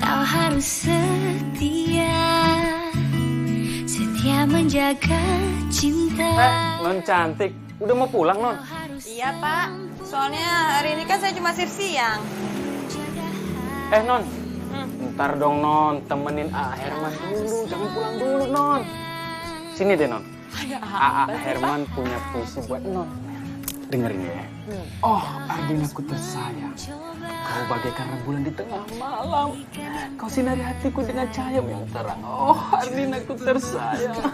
Kau harus setia menjaga cinta. Non cantik, udah mau pulang non? Iya Pak, soalnya hari ini kan saya cuma shift siang. Non, ntar dong non, temenin Herman dulu, jangan pulang dulu non. Sini deh non. Herman punya puisi buat non. Dengerin ya. Oh, Ardin aku tersayang. Kau bagaikan rembulan di tengah malam. Kau sinari hatiku dengan cahaya yang terang. Oh, Ardin aku tersayang.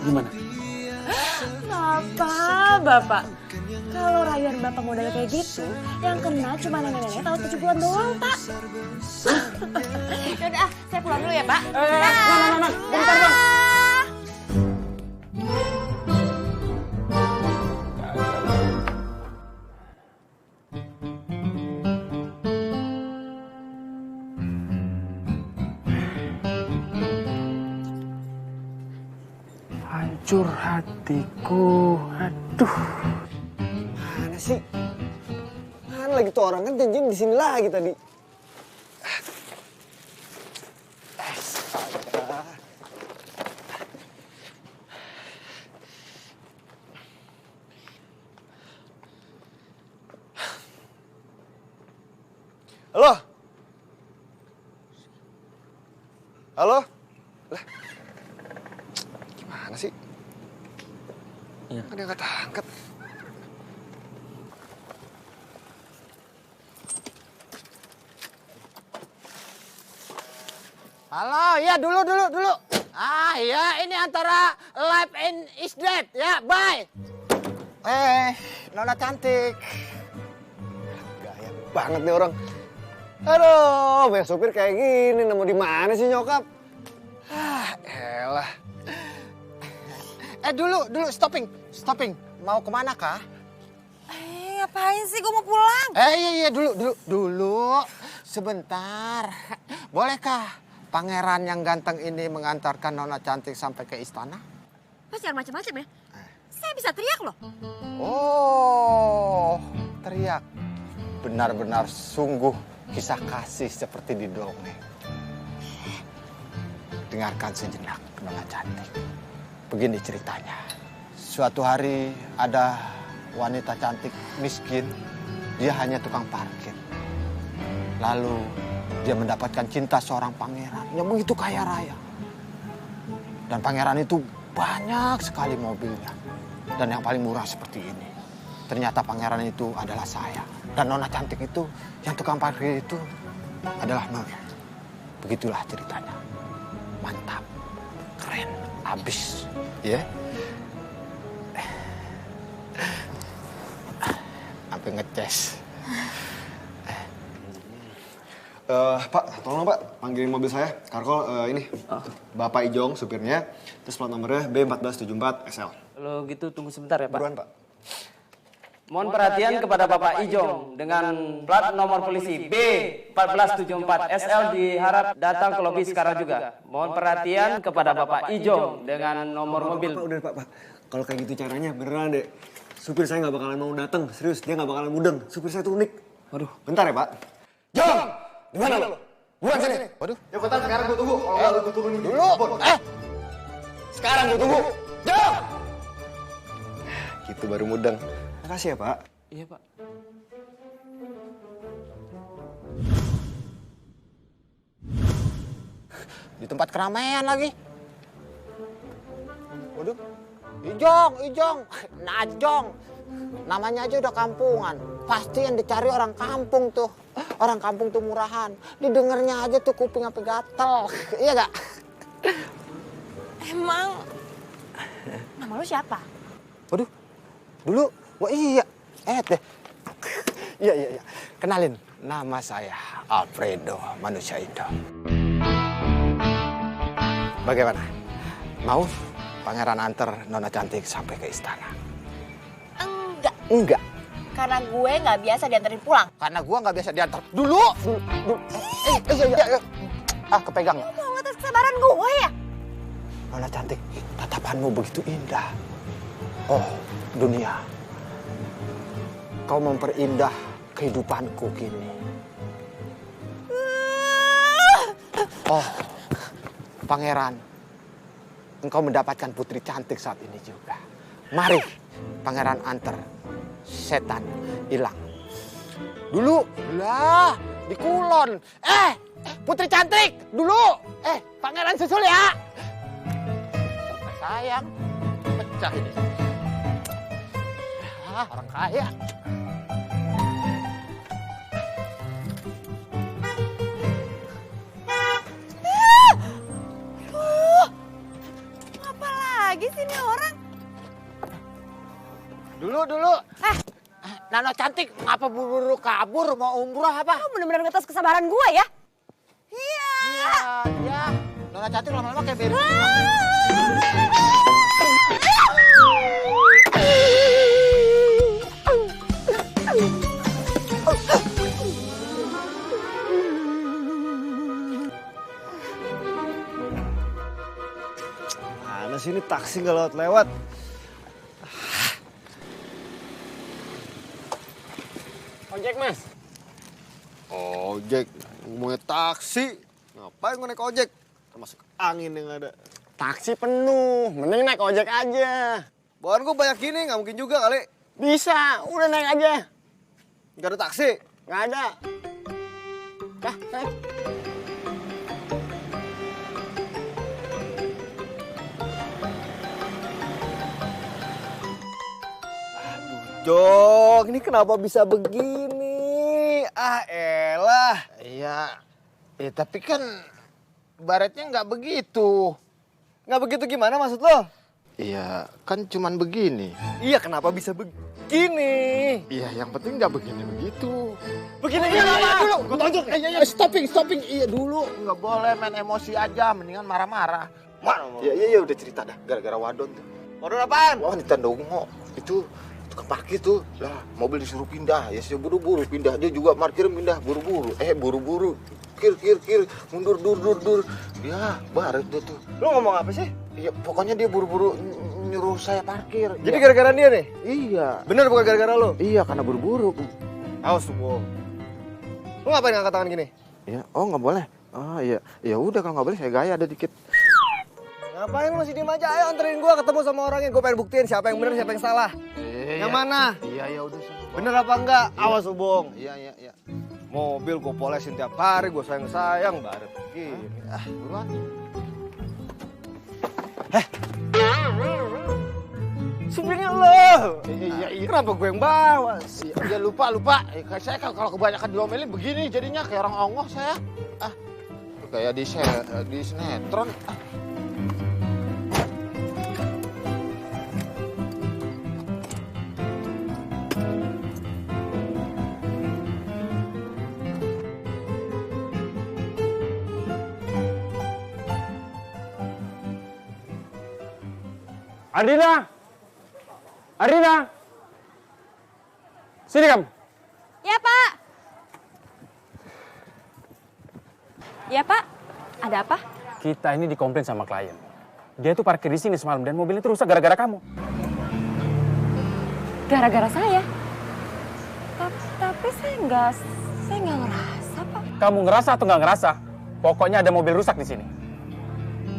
Gimana? Bapak. Kalau rayuan Bapak model kayak gitu, yang kena cuma nenek-nenek tahun 70-an doang, Pak. Yaudah, saya pulang dulu ya, Pak. Non, bentar dong. Hancur hatiku, aduh. Mana sih? Mana lagi tuh orang, kan janjian di sini lagi tadi. Halo? Halo? Lah. Gimana sih? Iya. Ada yang angkat. Halo, ya dulu. Ya ini antara live and is dead, ya, bye. Nona cantik. Gaya banget nih orang. Aduh, banyak supir kayak gini, nemu di mana sih nyokap? Elah. Dulu, stopping. Mau kemana kah? Ngapain sih? Gue mau pulang. Iya, dulu. Sebentar. Bolehkah pangeran yang ganteng ini mengantarkan Nona cantik sampai ke istana? Mas jangan macam-macam ya. Saya bisa teriak loh. Oh, teriak. Benar-benar sungguh kisah kasih seperti di dongeng. Dengarkan sejenak, Nona cantik. Begini ceritanya. Suatu hari ada wanita cantik miskin. Dia hanya tukang parkir. Lalu dia mendapatkan cinta seorang pangeran yang begitu kaya raya. Dan pangeran itu banyak sekali mobilnya. Dan yang paling murah seperti ini. Ternyata pangeran itu adalah saya. Dan Nona cantik itu, yang tukang parkir itu adalah Nona. Begitulah ceritanya. Mantap. Keren. Abis. Ya. Sampai ngeces. Pak, tolong Pak, panggilin mobil saya. Karkol ini, Bapak Ijong supirnya, terus plat nomornya B1474SL. Kalau gitu tunggu sebentar ya Pak. Buruan Pak. Mohon perhatian kepada Bapak Ijong dengan plat nomor polisi B1474SL diharap datang ke lobi sekarang juga. Mohon perhatian kepada Bapak Ijong dengan nomor mobil. Pak, udah Pak. Kalau kayak gitu caranya beneran deh. Supir saya nggak bakalan mau datang, serius dia nggak bakalan mudeng. Supir saya tuh unik. Waduh, bentar ya Pak. Jong, di mana lo? Buruan sini. Waduh. Cepetan sekarang gue tunggu. Kalau nggak gue turunin Dulu. Sekarang gue tunggu. Jong. Gitu baru mudeng. Makasih ya Pak. Iya Pak. Di tempat keramaian lagi. Waduh. Ijong. Najong. Namanya aja udah kampungan. Pasti yang dicari orang kampung tuh. Orang kampung tuh murahan. Didengarnya aja tuh kuping sampai gatel. Iya gak? Emang nama lu siapa? Waduh. Dulu. Wah iya. Deh. Iya. Kenalin. Nama saya Alfredo, manusia indah. Bagaimana? Mau pangeran antar Nona cantik sampai ke istana? Enggak. Karena gue nggak biasa dianterin pulang. Karena gua nggak biasa diantar. Dulu. Iya. Kepegang. Lu mau ngetes kesabaran gue ya? Nona cantik, tatapanmu begitu indah. Oh, dunia. Kau memperindah kehidupanku kini. Oh, Pangeran, engkau mendapatkan putri cantik saat ini juga. Mari, Pangeran antar setan hilang. Dulu, lah, di Kulon. Putri cantik, dulu. Pangeran susul ya. Sayang, pecah ini. Orang kaya. Apa lagi sih ini orang? Dulu. Nano cantik, ngapa buru-buru kabur? Mau umroh apa? Kamu bener-bener ngetes kesabaran gue ya? Iya. Iya. Nona cantik lama-lama kayak beri. Mana sih ini taksi nggak lewat-lewat? Ojek, Mas. Ojek, mau taksi. Ngapain gue naik ojek? Termasuk angin yang ada. Taksi penuh, mending naik ojek aja. Bawaan gue banyak gini, nggak mungkin juga kali. Bisa, udah naik aja. Gak ada taksi. Nggak ada. Dah, naik. Jong, ini kenapa bisa begini? Ah elah. Iya. Tapi kan baretnya nggak begitu. Nggak begitu gimana maksud lo? Iya, kan cuman begini. Iya, kenapa bisa begini? Iya, yang penting nggak begini begitu. Begini gimana? Dulu, gue tonjok. Stopping. Iya dulu, nggak boleh main emosi aja, mendingan marah-marah. Mana? Iya, udah cerita dah. Gara-gara wadon tuh. Waduh apaan? Wah, di Tandongo. Itu tukang parkir tuh. Lah, mobil disuruh pindah. Ya, saya buru-buru pindah. Dia juga parkir pindah buru-buru. Buru-buru. Kir. Mundur, dur. Ya, baret dia tuh. Lo ngomong apa sih? Iya, pokoknya dia buru-buru nyuruh saya parkir. Jadi Ya. gara-gara dia nih? Iya. Bener bukan gara-gara lo? Iya, karena buru-buru. Awas tuh, bohong. Lo ngapain ngangkat tangan gini? Iya, oh nggak boleh. Oh iya, ya udah kalau nggak boleh saya gaya ada dikit. Ngapain lo masih diem aja? Ayo anterin gue ketemu sama orangnya. Gue pengen buktiin siapa yang bener, siapa yang salah. Yang mana? Iya, ya udah. Bener apa enggak? Awas lu, bohong. Iya. Mobil gue polesin tiap hari, gue sayang-sayang. Baret begini. Buruan. Supirnya lo. Iya. Kenapa gue yang bawa? Iya, lupa. Saya kalau kebanyakan diomelin begini jadinya kayak orang ongok saya. Kayak di sinetron. Ardina! Sini kamu. Ya, Pak. Ya, Pak. Ada apa? Kita ini dikomplain sama klien. Dia tuh parkir di sini semalam dan mobilnya tuh rusak gara-gara kamu. Gara-gara saya. Tapi saya nggak ngerasa, Pak. Kamu ngerasa atau nggak ngerasa? Pokoknya ada mobil rusak di sini.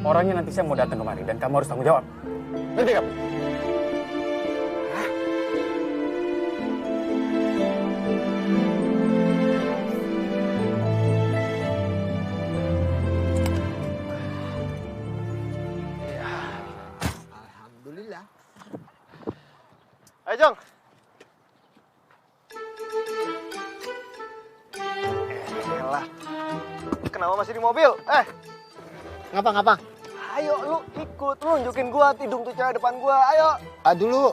Orangnya nanti saya mau datang kemari dan kamu harus tanggung jawab. Nanti kamu. Alhamdulillah. Ayo, Jong. Elah. Kenapa masih di mobil? Ngapa? Ayo lu ikut, lu nunjukin gua tidung tuh cewek depan gua. Ayo. Dulu,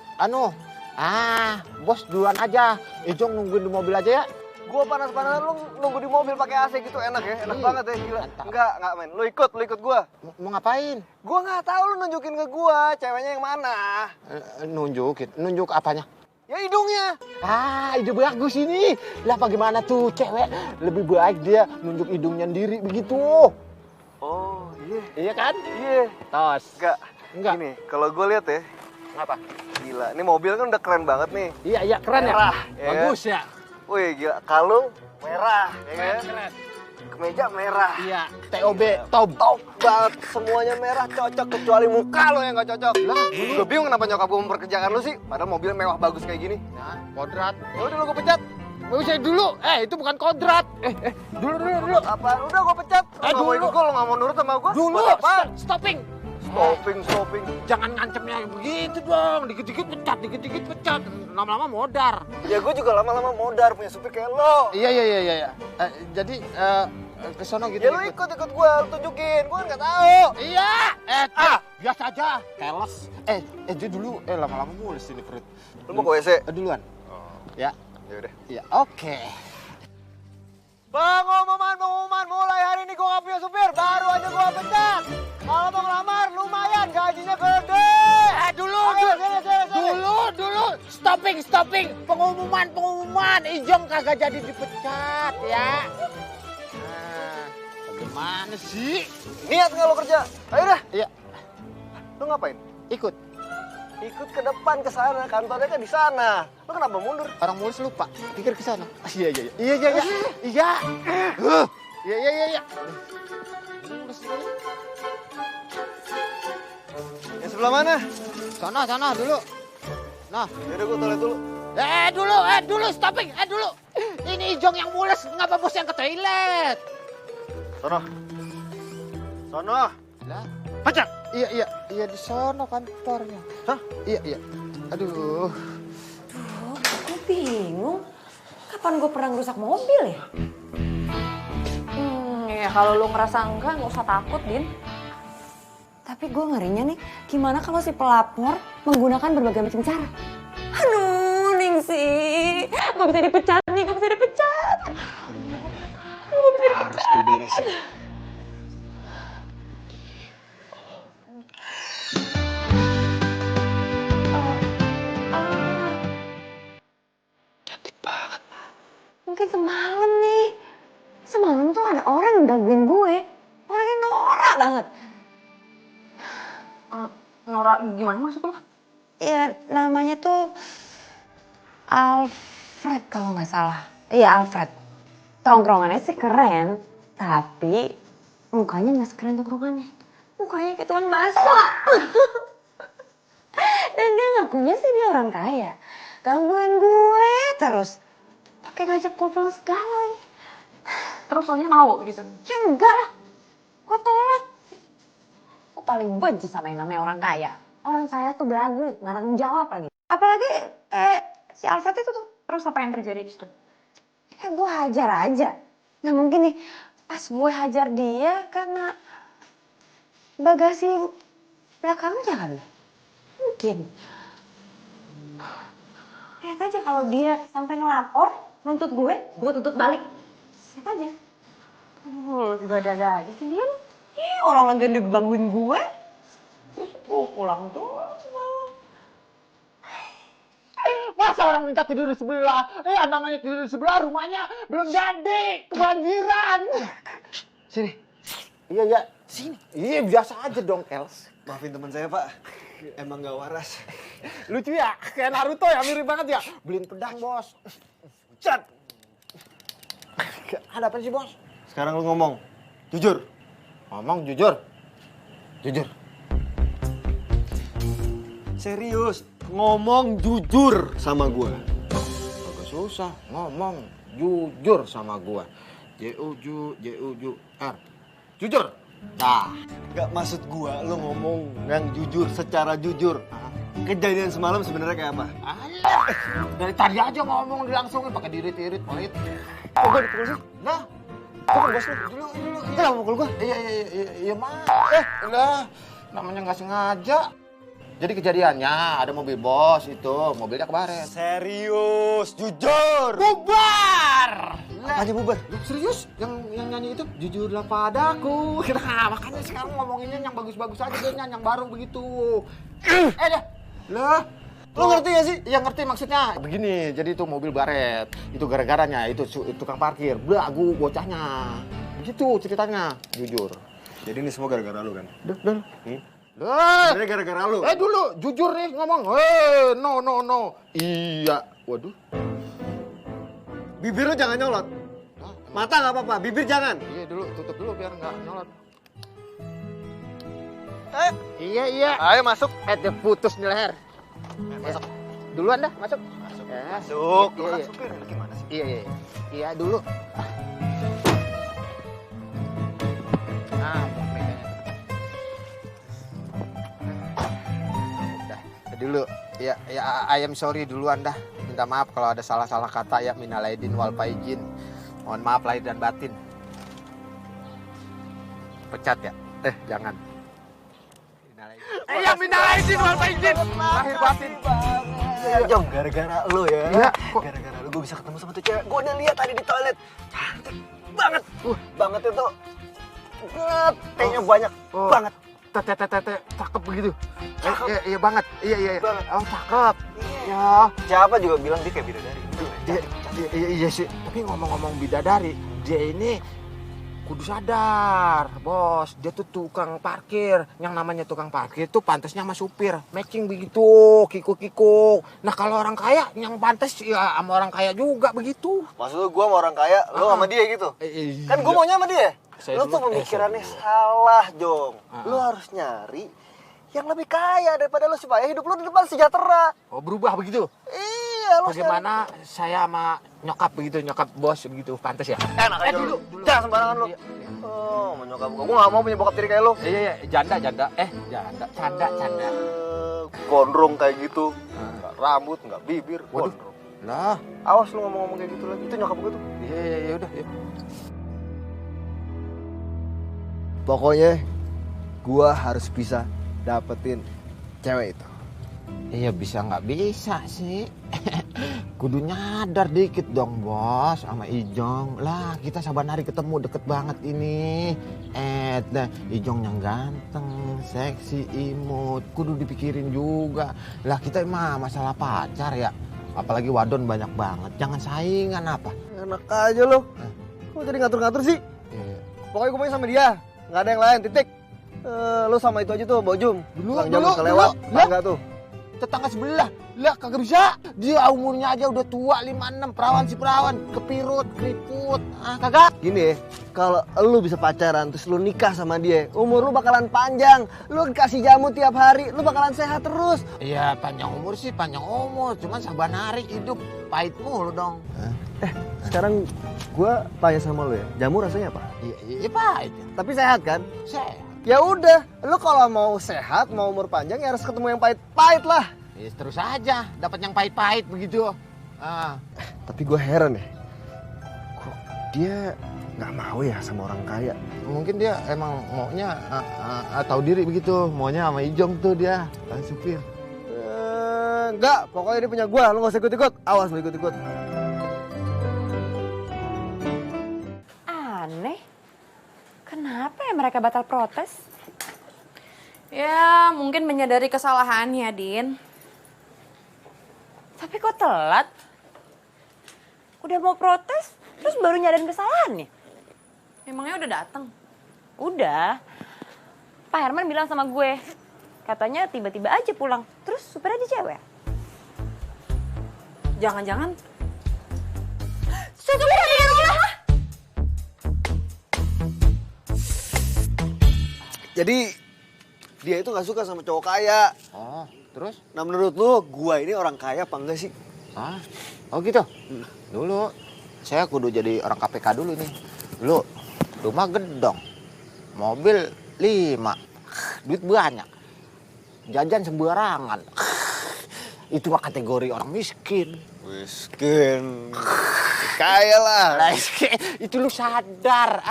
bos duluan aja. Ijong nungguin di mobil aja ya. Gua panas-panasan lu nunggu di mobil pakai AC gitu enak ya? Enak Iya, banget ya, gila. mantap. Enggak men. Lu ikut gua. Mau ngapain? Gua nggak tahu lu nunjukin ke gua ceweknya yang mana. Nunjuk apanya? Ya hidungnya. Ide bagus ini. Lah bagaimana tuh cewek? Lebih baik dia nunjuk hidungnya sendiri begitu. Oh, iya. Iya kan? Iya. Tos. Enggak. Gini, kalau gua lihat ya. Apa? Gila, ini mobil kan udah keren banget nih. Iya, keren Merah, ya? ya Bagus ya? Wih, gila. Kalung merah, ya kan? Keren. kemeja merah. Iya, TOB, top Banget, semuanya merah cocok kecuali muka lo yang gak cocok. Lah, gue bingung kenapa nyokap gue memperkerjakan lo sih. Padahal mobil mewah bagus kayak gini. Nah, kodrat. Ya udah lo gue pecat. Gak usah dulu. Itu bukan kodrat. Dulu. Apaan? Udah gue pecat. Lo gak mau ikut gue, lo gak mau nurut sama gue. Dulu. Apaan? Stopping. Stopping. Jangan ngancemnya begitu dong. Dikit-dikit pecat. Lama-lama modar. Ya gue juga lama-lama modar punya supir kayak lo. Iya. Jadi ke sono gitu. Ya lo ikut gue, lo tunjukin. Gue nggak tahu. Iya. Biasa aja. Keles. Dia dulu. Lama-lama mulus ini perut. Lo mau ke WC? Duluan. Ya. Ya udah. Iya. Oke. Pengumuman, mulai hari ini gue gak punya supir, baru aja gue pecat. Kalau mau ngelamar, lumayan, gajinya gede. Dulu. Stopping. Pengumuman. Ijong kagak jadi dipecat ya. Nah, bagaimana sih? Niat nggak lo kerja? Ayo dah. Iya. Lo ngapain? Ikut. Ikut ke depan ke sana, kantornya kan di sana. Lo kenapa mundur? Orang mulus lupa. Pikir ke sana. Iya. Iya. Yang sebelah mana? Sana dulu. Nah. Yaudah gue toilet dulu. Dulu, stopping. Dulu. Ini Ijong yang mulus, ngapa bos yang ke toilet? Sono. Lah, Pecat. Iya di sono kantornya. Hah? Iya. Aduh. Gue bingung. Kapan gue pernah ngerusak mobil ya? Ya kalau lo ngerasa enggak usah takut, Din. Tapi gue ngerinya nih, gimana kalau si pelapor menggunakan berbagai macam cara? Aduh, Ningsi. Gue bisa dipecat nih, gue bisa dipecat. Harus diberesin. Mungkin semalam nih. Semalam tuh ada orang yang gangguin gue. Orangnya norak banget. Norak gimana maksudnya? Ya namanya tuh Alfred kalau nggak salah. Iya Alfred. Tongkrongannya sih keren. Tapi mukanya nggak sekeren tongkrongannya. Mukanya kayak tukang bakso. Dan dia ngakunya sih dia orang kaya. Gangguin gue terus. Pakai ngajak gue pulang segala. Terus soalnya mau gitu? Ya enggak lah. Gue tolak. Gue paling benci sama yang namanya orang kaya. Orang kaya tuh belagu, nggak tanggung jawab lagi. Apalagi si Alfred itu tuh. Terus apa yang terjadi di situ? Ya gue hajar aja. Nah mungkin nih pas gue hajar dia karena bagasi belakangnya kali. Mungkin. Lihat aja kalau dia sampai ngelapor, nuntut gue tuntut balik. Lihat aja. Gak ada aja sih dia. Orang lagi dibanguin gue. Terus gue pulang tuh. Masa orang minta tidur di sebelah? Namanya tidur di sebelah, rumahnya belum jadi, kebanjiran. Sini. Iya, sini. Iya, biasa aja dong, Els. Maafin teman saya, Pak. Emang gak waras. Lucu ya, kayak Naruto ya, mirip banget ya. Beliin pedang, bos. Cat. Ada apa sih, bos? Sekarang lu ngomong. Jujur. Ngomong jujur. Serius. Ngomong jujur sama gua. Agak susah, ngomong jujur sama gua. J-U-J-U-R. Jujur. Nah, Gak maksud gua lu ngomong yang jujur secara jujur. Kejadian semalam sebenarnya kayak apa? alah. Dari tadi aja ngomong dilangsungin pakai dirit-irit, pelit. Kok gua dipukul sih? Nah, Kok bos lu? dulu. Kenapa mukul gua? Iya, mah. Udah. Namanya nggak sengaja. Jadi kejadiannya ada mobil bos itu, mobilnya kebaret. Serius, jujur. Bubar! Apanya bubar? Lu serius? Yang nyanyi itu jujurlah padaku. Nah, makanya sekarang ngomonginnya yang bagus-bagus aja deh, yang baru begitu. Dah. Lah, Lu ngerti gak sih? yang ngerti maksudnya. Begini, jadi itu mobil baret. Itu gara-garanya itu tukang parkir, belagu bocahnya. Begitu ceritanya, jujur. Jadi ini semua gara-gara lu kan? Duh. Sebenarnya gara-gara lu. Dulu, jujur nih ngomong. No. Iya. Waduh. Bibir lu jangan nyolot. Mata nggak apa-apa, bibir jangan. Iya dulu, tutup dulu biar nggak nyolot. Ayo. Iya. Ayo masuk. Dia putus nih leher. Masuk. Duluan dah, masuk. Ya. Masuk. Lu Iya, kan iya. supir, lu gimana sih? Iya dulu. Meganya. Udah dulu. Ya, I am sorry duluan dah. Minta maaf kalau ada salah-salah kata ya, minal aidin wal faizin. Mohon maaf lahir dan batin. Pecat ya? Jangan. Iya, minal aidin wal faizin. Lahir batin. Ya, Jong, gara-gara lu ya. Iya, kok. Gara-gara lu gue bisa ketemu sama tuh cewek. Gue udah lihat tadi di toilet. Cantik banget. Banget itu. T-nya banyak banget. Cakep begitu. Iya banget. Iya. Banget. Oh, cakep. Ya. Siapa juga bilang dia kayak bidadari. Iya sih. Tapi ngomong-ngomong bidadari, dia ini kudu sadar, bos. Dia tuh tukang parkir. Yang namanya tukang parkir tuh pantasnya sama supir. Matching begitu, kikuk-kikuk. Nah kalau orang kaya, yang pantas ya sama orang kaya juga begitu. Maksud lu gue sama orang kaya, lu sama dia gitu? Kan gue maunya sama dia. Lu tuh pemikirannya salah, Jong. Lu harus nyari yang lebih kaya daripada lu supaya hidup lu di depan sejahtera. Oh berubah begitu? Iya, lu Bagaimana saya sama nyokap begitu, nyokap bos begitu, pantas ya? enak aja dulu. Jangan sembarangan lu. Oh, mau nyokap gue gak mau punya bokap tiri kayak lu. Iya, janda. Canda. Gondrong kayak gitu. Nggak rambut, nggak bibir, Waduh. gondrong. Lah, Awas lu ngomong-ngomong kayak gitu lagi. Itu nyokap gue tuh. iya udah. Ya. Pokoknya gua harus bisa dapetin cewek itu. Iya bisa nggak bisa sih. Kudu nyadar dikit dong bos sama Ijong. Lah kita saban hari ketemu deket banget ini. Dah Ijong yang ganteng, seksi, imut. Kudu dipikirin juga. Lah kita mah masalah pacar ya. Apalagi wadon banyak banget. Jangan saingan apa. Enak aja lu. Kok jadi ngatur-ngatur sih? Pokoknya gue mau sama dia. Nggak ada yang lain, titik. Lu sama itu aja tuh, Bojum. Tukang jamu kelewat. Enggak tuh. Tetangga sebelah. Lah kagak bisa. Dia umurnya aja udah tua 56. Perawan si perawan. Kepirut, keriput. Kagak. Gini ya, kalau lu bisa pacaran terus lu nikah sama dia, umur lu bakalan panjang. Lu kasih jamu tiap hari, lu bakalan sehat terus. Iya panjang umur sih panjang umur. Cuman saban hari hidup pahit mulu dong. Sekarang gua tanya sama lu ya, jamu rasanya apa? Iya pahit. Tapi sehat kan? Sehat. Ya udah, lu kalau mau sehat, mau umur panjang ya harus ketemu yang pahit-pahit lah. Ya, terus aja dapat yang pahit-pahit begitu. Tapi gue heran ya, kok dia nggak mau ya sama orang kaya? Mungkin dia emang maunya tahu diri begitu. Maunya sama Ijong tuh dia, supir. Enggak, pokoknya dia punya gue, lu nggak usah ikut-ikut. Awas lu ikut-ikut. Aneh. Kenapa ya mereka batal protes? Ya, mungkin menyadari kesalahannya, Din. Tapi kok telat? Udah mau protes, terus baru nyadarin kesalahannya? Emangnya udah datang? Udah. Pak Herman bilang sama gue, katanya tiba-tiba aja pulang, terus supir aja cewek. Jangan-jangan Supir aja pulang? Jadi dia itu nggak suka sama cowok kaya. Oh, terus? Nah menurut lu, gua ini orang kaya apa enggak sih? Oh gitu. Dulu saya kudu jadi orang KPK dulu nih. Dulu rumah gedong, mobil 5, duit banyak, jajan sembarangan. Itu mah kategori orang miskin. Miskin. Kaya lah. Itu lu sadar.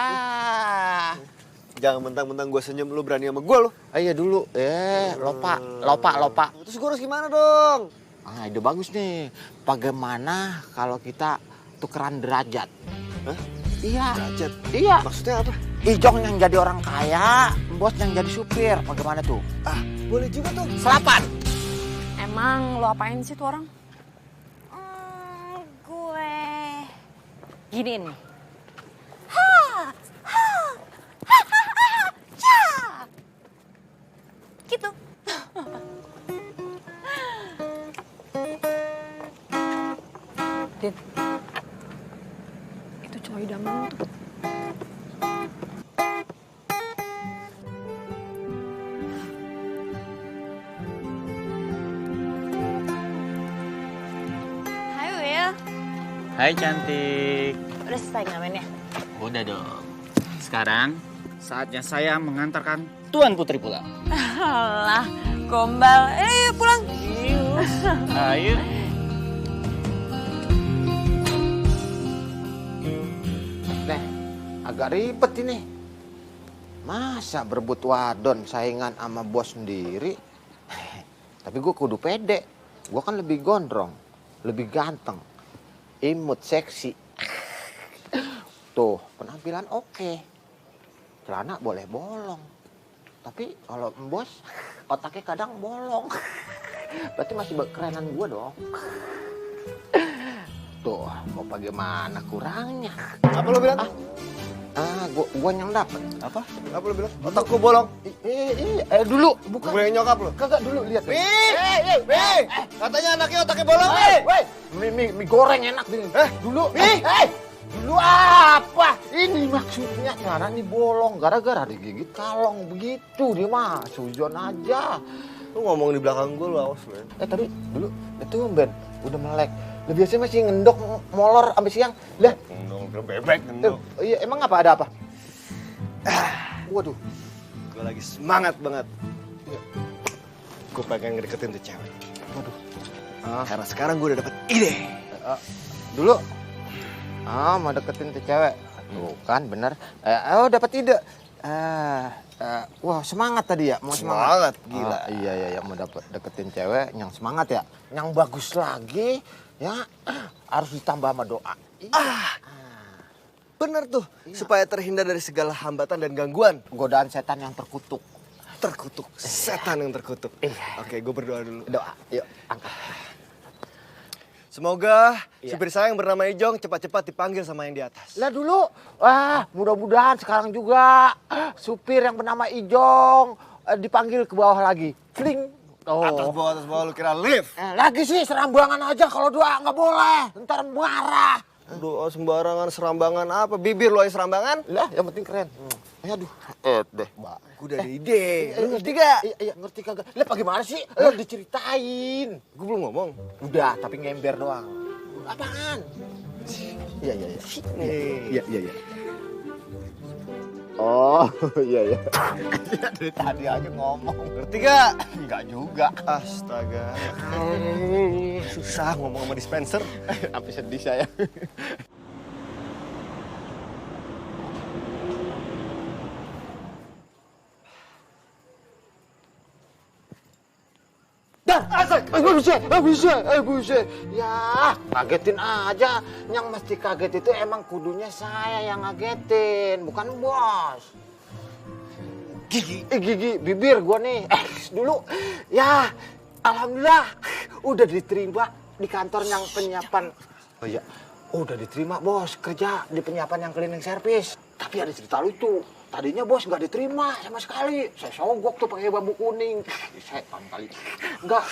Jangan mentang-mentang gue senyum lu berani sama gue lu. Iya dulu. Lopa. Terus gue harus gimana dong? Ide bagus nih. Bagaimana kalau kita tukeran derajat? Hah? Iya. Derajat? Iya. Maksudnya apa? Ijong yang jadi orang kaya, bos yang jadi supir. Bagaimana tuh? Boleh juga tuh. Selapan. emang lo apain sih tuh orang? Gue giniin nih. Gitu. Din, itu cowok idaman tuh. Hai Will, Hai cantik. udah selesai ngamennya? Udah dong. Sekarang saatnya saya mengantarkan Tuan Putri pulang. Alah, gombal. Pulang. Ayo. Nih, agak ribet ini. Masa berebut wadon saingan sama bos sendiri? Tapi gue kudu pede. Gue kan lebih gondrong, lebih ganteng, imut, seksi. Tuh, penampilan oke. Celana boleh bolong. Tapi kalau bos, otaknya kadang bolong. Berarti masih kerenan gue dong. Tuh, mau bagaimana kurangnya? Apa lo bilang? Gua yang dapet. Apa lo bilang? Otakku bolong. Dulu, bukan. Gue yang nyokap lo. Kagak dulu lihat. Katanya anaknya otaknya bolong. Mie goreng enak nih. Dulu. Dulu apa? Ini maksudnya cara nih bolong gara-gara digigit kalong begitu dia mah sujon aja. Lu ngomong di belakang gue lu awas lu. Tapi dulu itu Ben udah melek. Lu biasanya masih ngendok molor sampai siang. Lah, Ngendong bebek ngendong. Iya, emang ada apa? Waduh. Gue lagi semangat banget. Gue pengen ngedeketin tuh cewek. Waduh. Karena sekarang gue udah dapet ide. Dulu mau deketin tuh cewek. Tuh kan bener. Dapat ide. Wah, semangat tadi ya, mau semangat. Gila. Iya, mau deketin cewek yang semangat ya. Yang bagus lagi ya harus ditambah sama doa. Bener tuh, supaya terhindar dari segala hambatan dan gangguan. Godaan setan yang terkutuk. Terkutuk, setan yang terkutuk. Oke, gue berdoa dulu. Doa, yuk angkat. Semoga supir saya yang bernama Ijong cepat-cepat dipanggil sama yang di atas. Lah dulu, mudah-mudahan sekarang juga supir yang bernama Ijong dipanggil ke bawah lagi. Fling. Atas bawah lu kira lift. Lagi sih serambangan aja kalau doa nggak boleh. Ntar marah. Doa sembarangan, serambangan apa? Bibir lo yang serambangan? Lah, yang penting keren. Aduh, deh, Mbak. Gue udah ada ide. Lu ngerti gak? Iya, ngerti kagak. Lah bagaimana sih? Lo diceritain. Gue belum ngomong. Udah, tapi ngember doang. Apaan? Iya. Iya. Oh, iya. Dari tadi aja ngomong. Ngerti gak? Enggak juga. Astaga. Susah ngomong sama dispenser. Sampai sedih saya. Buset. Ya, kagetin aja. Yang mesti kaget itu emang kudunya saya yang ngagetin, bukan bos. Gigi, bibir gua nih. Dulu, ya, alhamdulillah udah diterima di kantor yang penyiapan. Oh iya, udah diterima bos kerja di penyiapan yang cleaning service. Tapi ada cerita lucu. Tadinya bos nggak diterima sama sekali. Saya sogok tuh pakai bambu kuning. Setan kali. Enggak,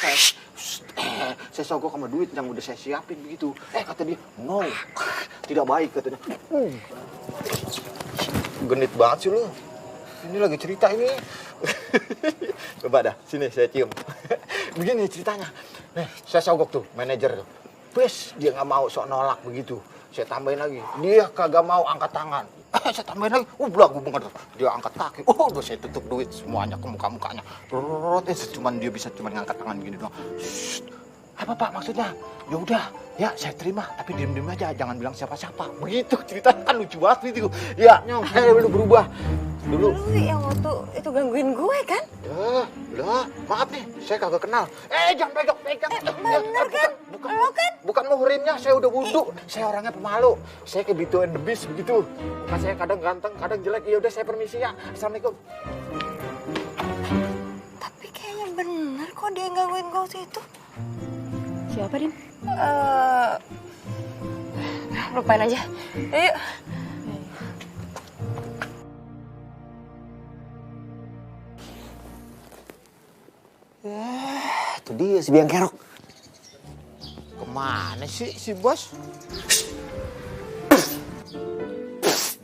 saya sogok sama duit yang udah saya siapin begitu. Kata dia, no, tidak baik katanya. Genit banget sih lu. Ini lagi cerita ini. Coba dah, sini saya cium. Begini ceritanya. Nih, saya sogok tuh, manajer tuh. Bes, dia nggak mau sok nolak begitu. Saya tambahin lagi, dia kagak mau angkat tangan. Saya tambahin lagi, belagu banget. Dia angkat kaki, udah saya tutup duit semuanya ke muka-mukanya. Cuman dia bisa ngangkat tangan gini doang. Apa Pak maksudnya? Ya udah, ya saya terima, tapi diem-diem aja, jangan bilang siapa-siapa. Begitu ceritanya kan lucu banget itu. Ya, Nyong, saya udah berubah. Dulu. Lu yang waktu itu gangguin gue kan? Lah, maaf nih, saya kagak kenal. Jangan pegang. Bener kan? Lo kan? Bukan muhrimnya, saya udah wudhu. Saya orangnya pemalu. Saya kayak Bito and the Beast begitu. Muka saya kadang ganteng, kadang jelek. Ya udah saya permisi ya. Assalamualaikum. Tapi kayaknya bener kok dia gangguin gue waktu itu. Siapa, Din? Lupain aja. Yuk. Itu dia si biang kerok. Kemana sih si bos?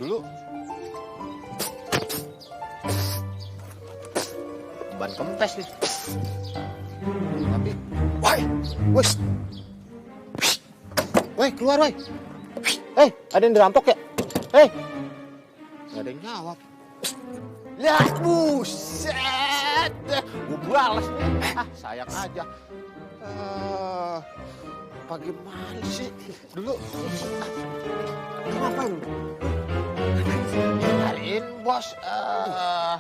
Dulu. Ban kempes nih. Tapi, woi, keluar woi. Ada yang dirampok ya? Nggak ada yang jawab. Lah, buset. Gue balas nih. Sayang aja. Bagaimana sih? Dulu. Ngapain? Kalian bos,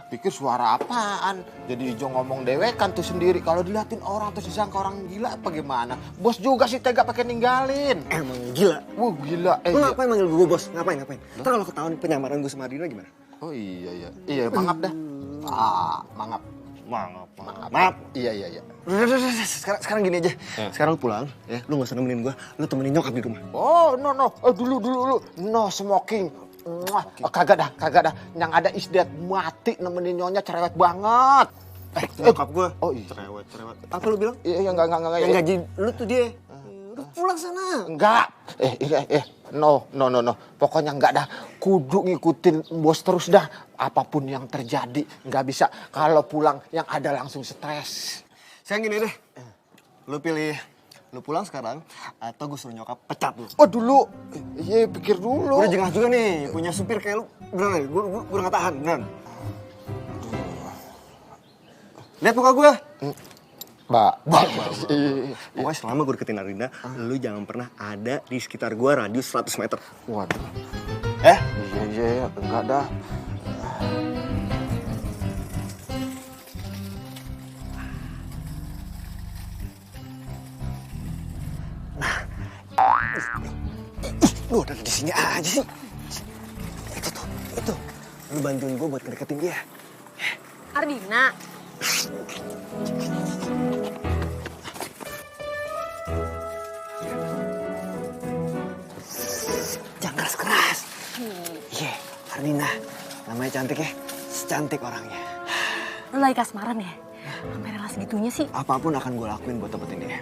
pikir suara apaan? Jadi Ijo ngomong dewekan tuh sendiri. Kalau diliatin orang tuh disangka orang gila apa gimana? Bos juga sih tega pakai ninggalin. Emang gila. Wah gila. Lu ngapain manggil gue bos? Ngapain? Ntar kalau ketahuan penyamaran gue sama Ardina gimana? Oh iya. Iya, mangap dah. Mangap. Maaf. Iya. Udah. Sekarang gini aja. Sekarang lu pulang, ya. Lu gak usah nemenin gue. Lu temenin nyokap di rumah. Oh, no. Dulu. No smoking. Kagak dah. Yang ada isdet mati nemenin nyonya cerewet banget. Nyokap gue. Oh iya. Cerewet. Apa lu bilang? Iya, enggak. Yang gaji lu tuh dia. Udah pulang sana. Enggak. No. Pokoknya enggak dah. Kudu ngikutin bos terus dah. Apapun yang terjadi. Enggak bisa. Kalau pulang yang ada langsung stres. Sekarang gini deh. Lu pilih. Lu pulang sekarang atau gue suruh nyokap pecat lu. Oh dulu. Iya pikir dulu. Udah jengah juga nih. Punya supir kayak lu. Beneran nih. Gue udah gak tahan. Beneran. Lihat muka gue. Mbak. Pokoknya selama gue deketin Ardina, lu jangan pernah ada di sekitar gue radius 100 meter. Waduh. Iya, enggak dah. Lu udah di sini aja sih. Itu. Lu bantuin gue buat ngedeketin dia. Ardina. Jangan keras-keras. Iya, Ardina. Namanya cantik ya. Secantik orangnya. Lu lagi kasmaran ya? Sampai rela segitunya sih. Apapun akan gue lakuin buat dapetin dia.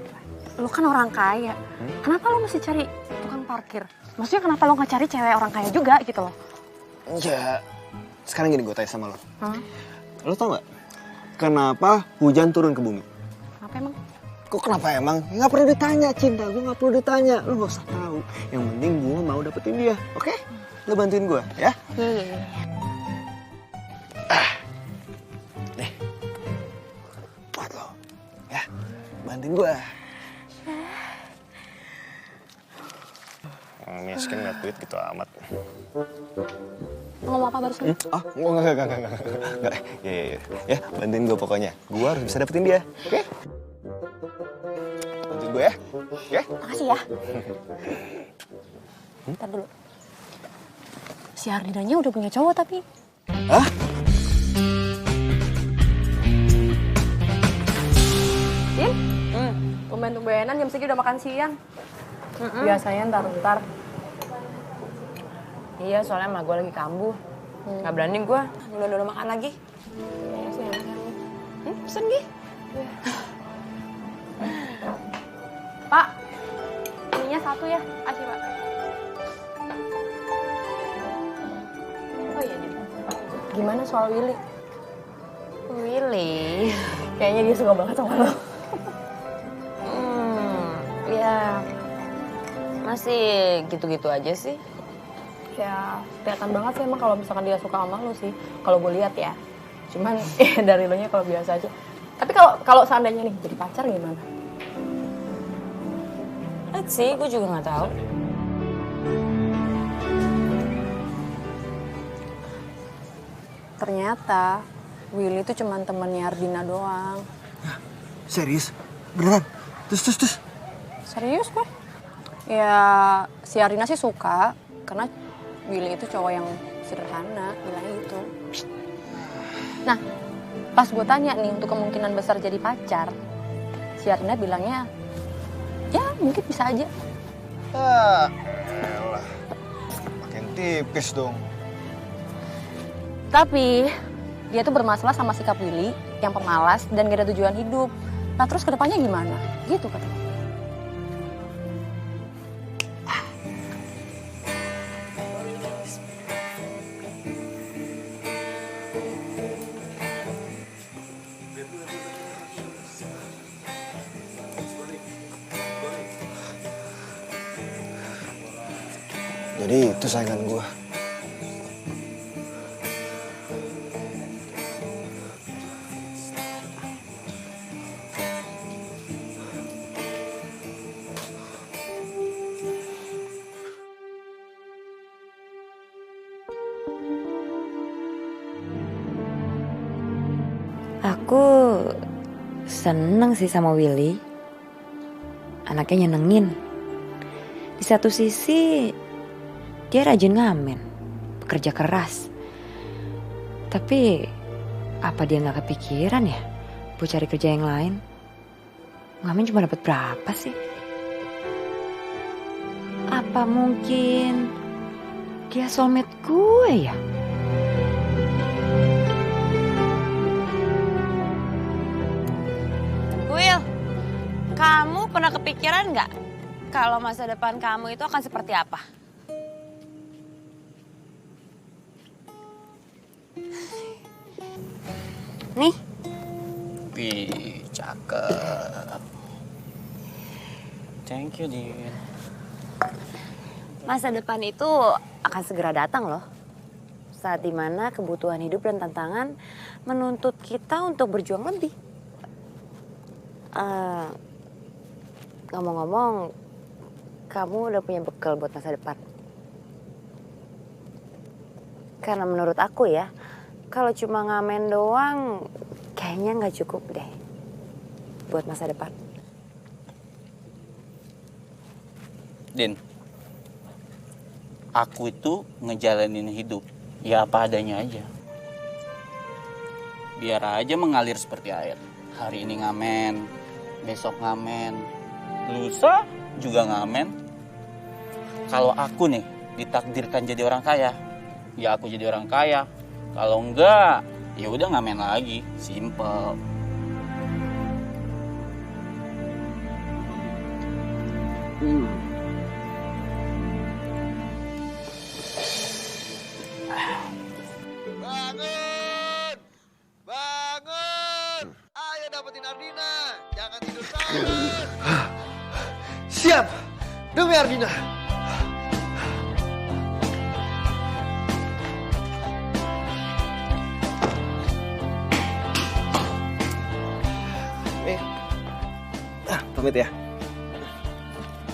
Lu kan orang kaya. Kenapa lu mesti cari tukang parkir? Maksudnya kenapa lu gak cari cewek orang kaya juga gitu loh? Ya, sekarang gini gue tanya sama lo. Lo tau gak? Kenapa hujan turun ke bumi? Kenapa emang? Kok kenapa emang? Gak perlu ditanya, cinta. Gue gak perlu ditanya. Lo gak usah tahu. Yang penting gue mau dapetin dia, oke? Lo bantuin gue, ya? Iya. Nih. Buat lo. Ya, bantuin gue. Miskin gak duit gitu amat. Ngomong apa barusan? Enggak. Ya. Ya, bantuin gue pokoknya. Gue harus bisa dapetin dia, oke? Bantuin gue ya. Oke? Makasih ya. Ntar dulu. Si Ardinanya udah punya cowok tapi. Hah? Din? Tumben-tumbenan jam segini udah makan siang. Biasanya ntar. Iya, soalnya emak gue lagi kambuh. Gak berani gue dulu makan lagi. Pesen Gi. Pak, ininya satu ya. Kasih, Pak. Oh iya, Din. Gimana soal Willy? Willy? Kayaknya dia suka banget sama lo. Ya masih gitu-gitu aja sih. Ya, kelihatan banget sih emang kalau misalkan dia suka sama lo sih. Kalau gue lihat ya. Cuman dari lo nya kalau biasa aja. Tapi kalau seandainya nih jadi pacar gimana? Let's see, gue juga nggak tahu. Ternyata Willy itu cuma temannya Ardina doang. Serius? Beneran? Terus? Serius gue? Ya si Ardina sih suka karena Willy itu cowok yang sederhana, bilangnya gitu. Nah, pas gue tanya nih untuk kemungkinan besar jadi pacar, si Ardina bilangnya, ya mungkin bisa aja. Elah, makin tipis dong. Tapi dia tuh bermasalah sama sikap Willy yang pemalas dan gak ada tujuan hidup. Nah terus kedepannya gimana? Gitu katanya. Jadi itu saingan gue. Aku seneng sih sama Willy. Anaknya nyenengin. Di satu sisi dia rajin ngamen, bekerja keras. Tapi apa dia nggak kepikiran ya buat cari kerja yang lain? Ngamen cuma dapat berapa sih? Apa mungkin dia soulmate gue ya? Will, kamu pernah kepikiran nggak kalau masa depan kamu itu akan seperti apa? Nih. Wih, cakep. Thank you, Din. Masa depan itu akan segera datang loh. Saat dimana kebutuhan hidup dan tantangan menuntut kita untuk berjuang lebih. Ngomong-ngomong, kamu udah punya bekal buat masa depan? Karena menurut aku ya, kalau cuma ngamen doang, kayaknya nggak cukup deh buat masa depan. Din, aku itu ngejalanin hidup ya apa adanya aja. Biar aja mengalir seperti air. Hari ini ngamen, besok ngamen, lusa juga ngamen. Kalau aku nih ditakdirkan jadi orang kaya, ya aku jadi orang kaya. Kalau enggak, ya udah ngamen lagi, simple. Bangun! Bangun! Ayo dapetin Ardina. Jangan tidur terus. Siap! Demi Ardina. Pamit ya.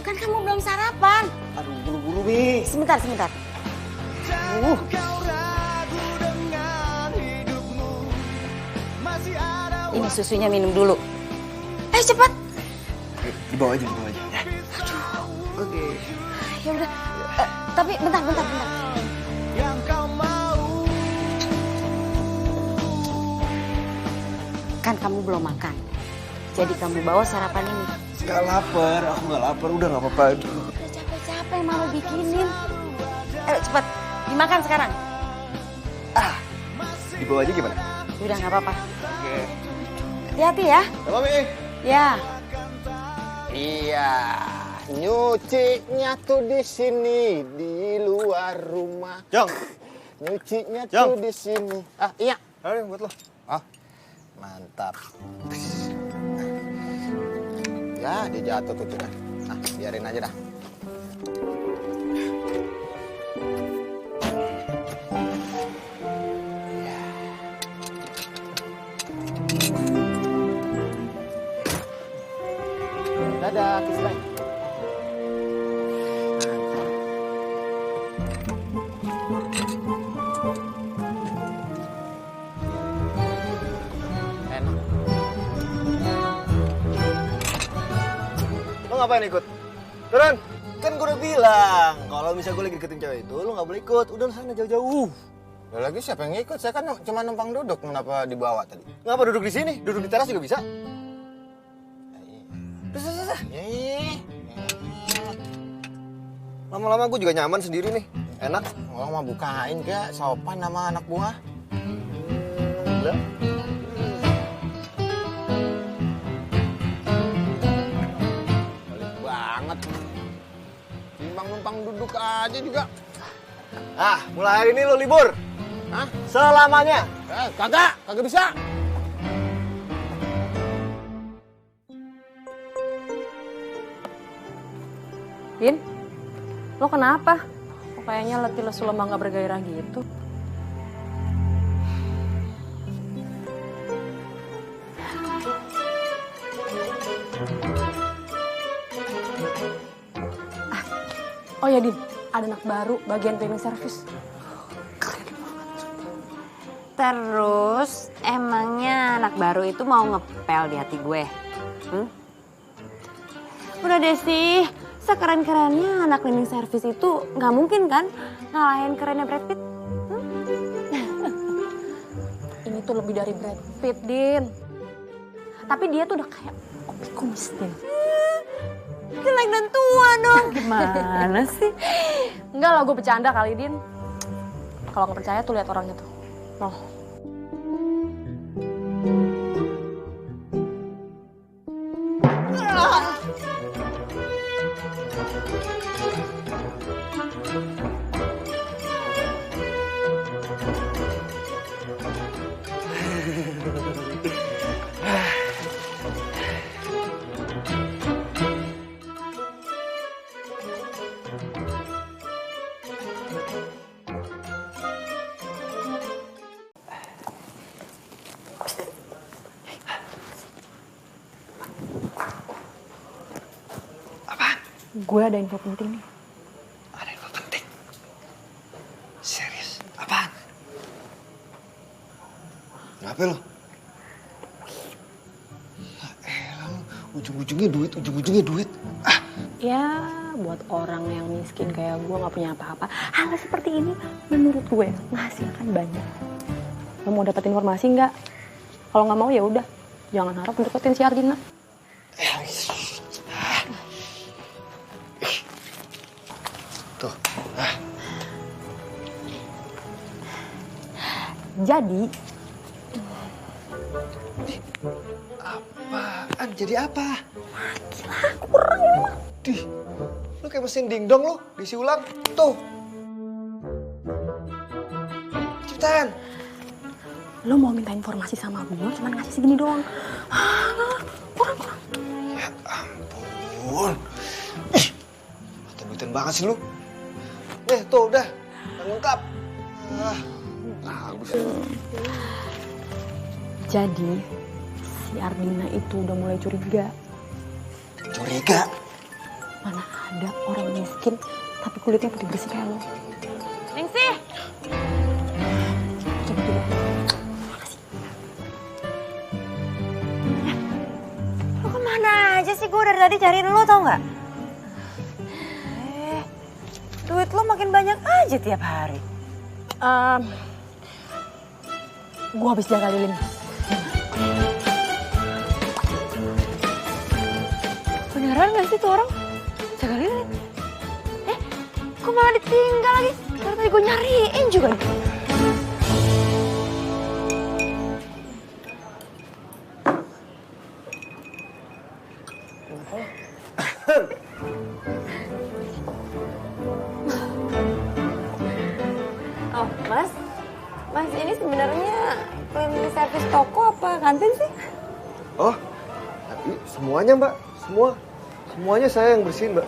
Kan kamu belum sarapan. Aduh, buru-buru, Mi. Sebentar. Ini susunya minum dulu. Ayo cepat. Dibawa aja. Ya. Oke. Ya udah. Tapi bentar. Kan kamu belum makan. Jadi kamu bawa sarapan ini. Gak lapar, aku gak lapar. Udah gak apa-apa. Udah capek-capek mama bikinin. Ayo cepat, dimakan sekarang. Dibawa aja gimana? Udah gak apa-apa. Oke. Hati-hati ya. Halo, Mi. Ya. Iya, nyucinya tuh di sini, di luar rumah. Jong. Nyucinya Jong. tuh di sini. Ah, iya. Ayo, buat lo. Ah, mantap. Ya, dia jatuh tuh dah. Nah, biarin aja dah. Dadah, Kisrai. Lo ngapain ikut? Turun! Kan gue udah bilang, kalau misalnya gue lagi deketin cewek itu, lo gak boleh ikut. Udah sana jauh-jauh. Ya lagi siapa yang ngikut? Saya kan cuma numpang duduk. Kenapa dibawa tadi? Ngapa duduk di sini? Duduk di teras juga bisa. Udah. Lama-lama gue juga nyaman sendiri nih. Enak. Orang mah bukain kayak sopan sama anak buah. Udah. Balik banget. Timbang numpang duduk aja juga. Mulai hari ini lo libur. Hah? Selamanya. Kagak bisa. Din, lo kenapa? Kok kayaknya letih lesu lemah gak bergairah gitu? Oh ya Din, ada anak baru bagian cleaning service. Terus emangnya anak baru itu mau ngepel di hati gue? Udah deh sih, sekeren-kerennya anak cleaning service itu nggak mungkin kan ngalahin kerennya Brad Pitt? Ini tuh lebih dari Brad Pitt, Din. Tapi dia tuh udah kayak Opi Kumis, Din. Jelek dan tua dong. Gimana sih? Enggak lah, gue bercanda kali, Din. Kalau nggak percaya tuh lihat orangnya tuh. Oh. Gue ada info penting nih. Ada info penting? Serius? Apaan? Kenapa lo? Elah lo, ujung-ujungnya duit. Ah. Ya, buat orang yang miskin kayak gue gak punya apa-apa, hal seperti ini menurut gue menghasilkan banyak. Lo mau dapat informasi nggak? Kalau nggak mau ya udah, jangan harap deketin si Ardina. Tuh. Jadi, apaan? Jadi apa? gila kurang ya. Dih, lu kayak mesin dingdong lu, diisi ulang. Tuh. Cepetan. Lo mau minta informasi sama gue, cuman ngasih segini doang. Kurang. Ya ampun. Mata-duitan banget sih lu. Tuh udah lengkap. Bagus. Jadi, si Ardina itu udah mulai curiga. Curiga? Mana ada orang miskin, tapi kulitnya putih bersih kayak lo. Ningsih! Coba dulu. Lo kemana aja sih? Gue dari tadi cariin lo, tau gak? Duit lo makin banyak aja tiap hari. Gue habis jaga lilin. Beneran gak sih tuh orang? Jaga lilin? Kok malah ditinggal lagi? Karena tadi gue nyariin juga. Oh, Mas ini sebenarnya cleaning service toko apa kantin sih? Oh, semuanya Mbak, semuanya saya yang bersihin Mbak.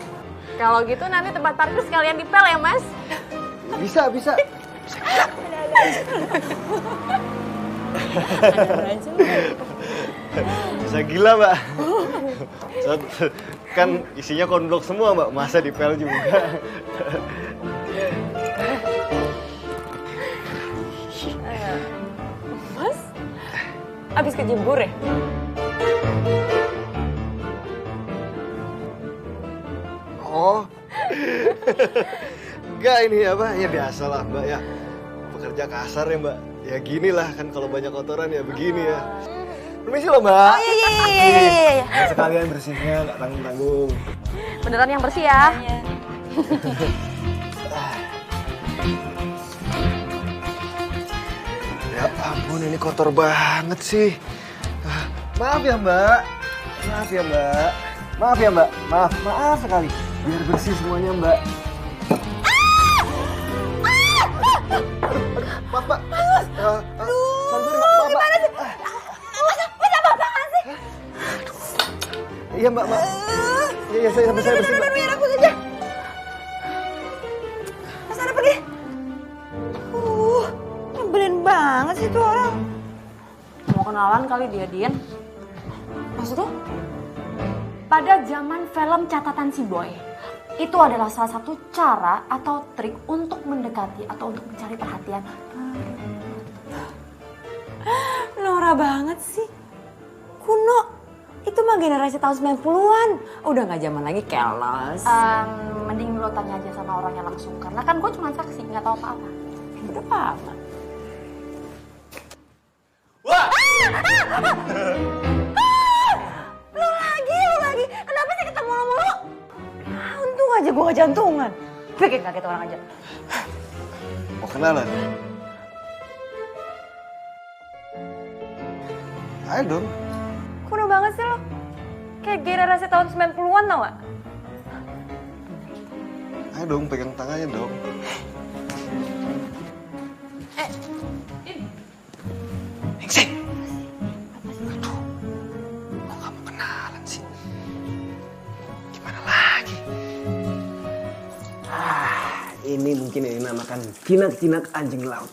Kalau gitu nanti tempat parkir sekalian dipel ya, Mas? Bisa. Bisa gila Mbak. Kan isinya konblok semua Mbak, masa dipel juga. Mas, abis kejebur ya? Oh, enggak ini apa, ya biasalah Mbak ya. Pekerja kasar ya Mbak, ya gini lah kan kalau banyak kotoran ya begini ya. Permisi loh Mbak. Oh iya. Sekalian bersihnya, nggak tanggung-tanggung. Beneran yang bersih ya? Ya ampun, ini kotor banget sih. Maaf ya Mbak. Maaf sekali. Biar bersih semuanya Mbak. Maaf Mbak. Iya mbak. Iya saya bersih mbak. Biar aku saja. Sana pergi. Nyebelin banget sih tuh orang. Mau kenalan kali dia, Din. Maksudnya? Pada zaman film Catatan Si Boy, itu adalah salah satu cara atau trik untuk mendekati atau untuk mencari perhatian. Norak banget sih. Kuno. Itu mah generasi tahun 90-an. Udah gak zaman lagi keles. Mending lo tanya aja sama orangnya langsung. Karena kan gue cuma saksi, gak tahu apa-apa. Udah apa-apa. Wah! Lu lagi. Kenapa sih ketemu lo mulu? Untung aja gue gak jantungan. Bikin kaget orang aja. Mau kenalan? Ayo dong. Kuno banget sih lo. Kayak generasi tahun 90-an tau gak? Ayo dong, pegang tangannya dong. Engseng. Aduh, kok kamu kenalan sih? Gimana lagi? Ini mungkin yang dinamakan jinak-jinak anjing laut.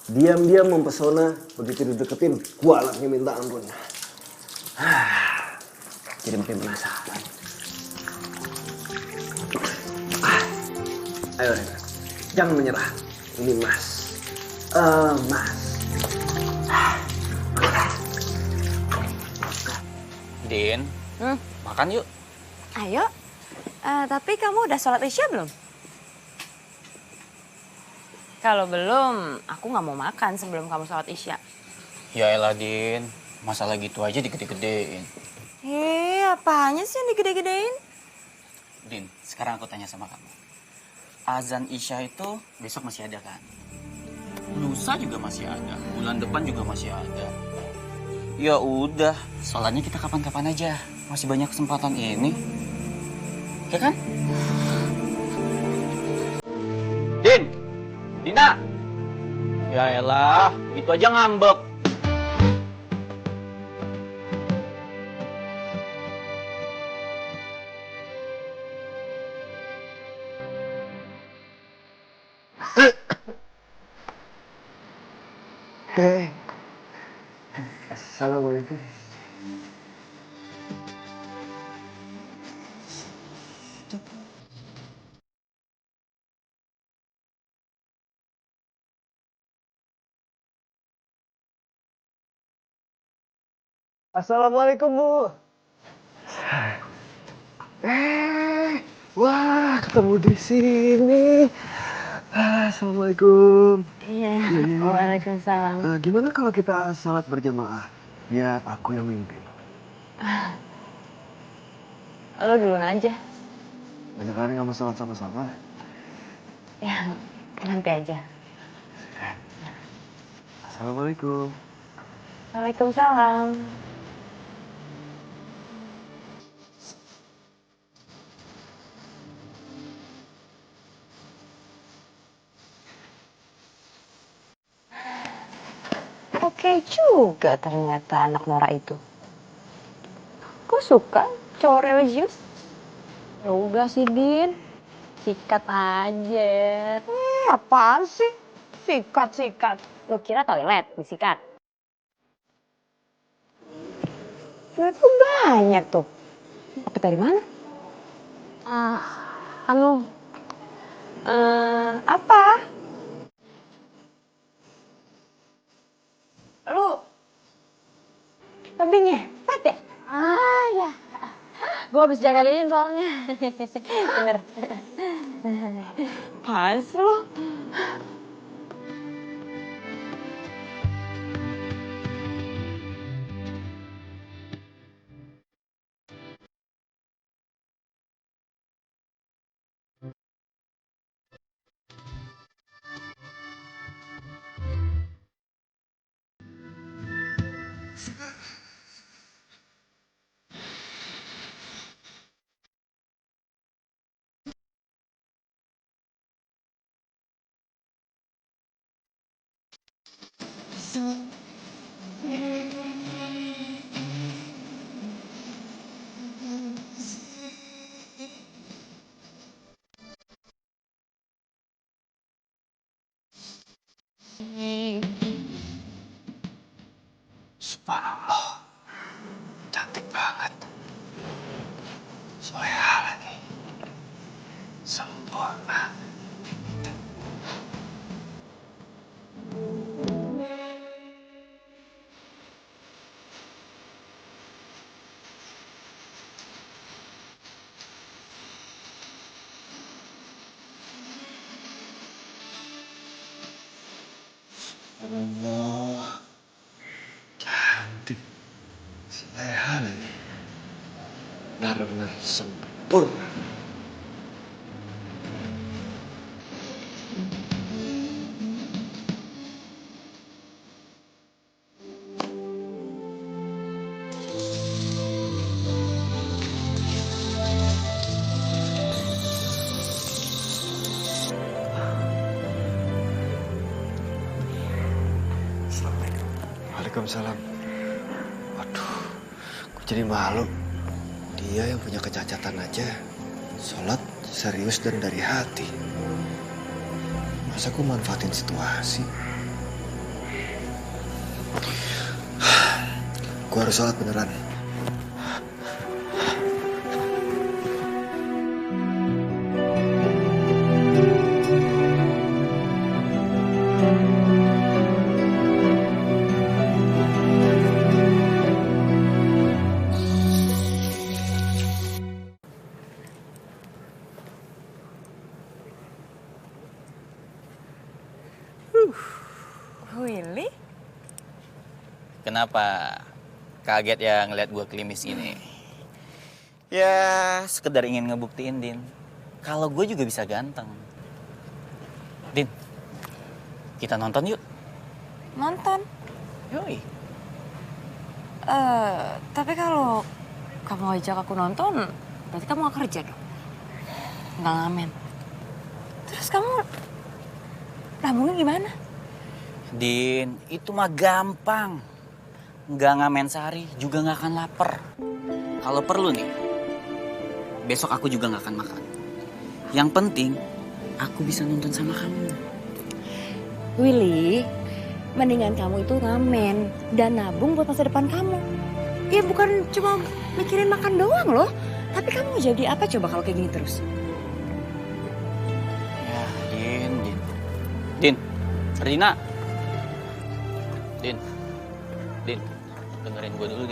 Diam-diam mempesona, begitu dideketin, kualatnya minta ampun. Jadi makin penasaran. Ayo Rena, jangan menyerah. Ini Mas. Mas. Din, makan yuk. Ayo. Tapi kamu udah sholat isya belum? Kalau belum, aku gak mau makan sebelum kamu sholat isya. Ya elah Din, masalah gitu aja digede-gedein. Apanya sih yang digede-gedein? Din, sekarang aku tanya sama kamu. Azan isya itu besok masih ada kan? Lusa juga masih ada, bulan depan juga masih ada. Ya udah, sholatnya kita kapan-kapan aja. Masih banyak kesempatan ini. Ya kan? Din! Dina! Ya elah, gitu aja ngambek. Assalamualaikum. Assalamualaikum Bu. Wah ketemu di sini. Assalamualaikum. Iya, waalaikumsalam. Gimana kalau kita salat berjamaah? Biar aku yang mimpin. Lo duluan aja. Banyak kali kamu salat sama-sama. Ya, nanti aja. Assalamualaikum. Waalaikumsalam. Oke juga ternyata anak Nora itu. Kok suka cowok religius? Ya udah sih, Din. Sikat aja. Apaan sih? Sikat. Lo kira toilet disikat? Itu banyak tuh. Dapet dari mana? Apa? Lu lebih ngepet ya? Ya. Gue habis jaga lilin soalnya. Bener. Apaan sih lu? Subhanallah. Cantik banget. Soleha lagi. Sempurna. Allah, cantik, soleha lagi, benar-benar sempurna. Waalaikumsalam. Waduh, gue jadi malu. Dia yang punya kecacatan aja, sholat serius dan dari hati. Masa gue manfaatin situasi? Gue harus sholat beneran. Willy? Kenapa kaget ya ngeliat gue klimis gini? Ya sekedar ingin ngebuktiin, Din, kalau gue juga bisa ganteng. Din, kita nonton yuk. Nonton? Yoi. Tapi kalau kamu ajak aku nonton, berarti kamu gak kerja dong? Nggak ngamen. Terus kamu lambungnya gimana? Din, itu mah gampang. Nggak ngamen sehari juga nggak akan lapar. Kalau perlu nih, besok aku juga nggak akan makan. Yang penting, aku bisa nonton sama kamu. Willy, mendingan kamu itu ngamen dan nabung buat masa depan kamu. Ya bukan cuma mikirin makan doang loh. Tapi kamu mau jadi apa coba kalau kayak gini terus? Ya, Din, Rina. Din, dengerin gue dulu,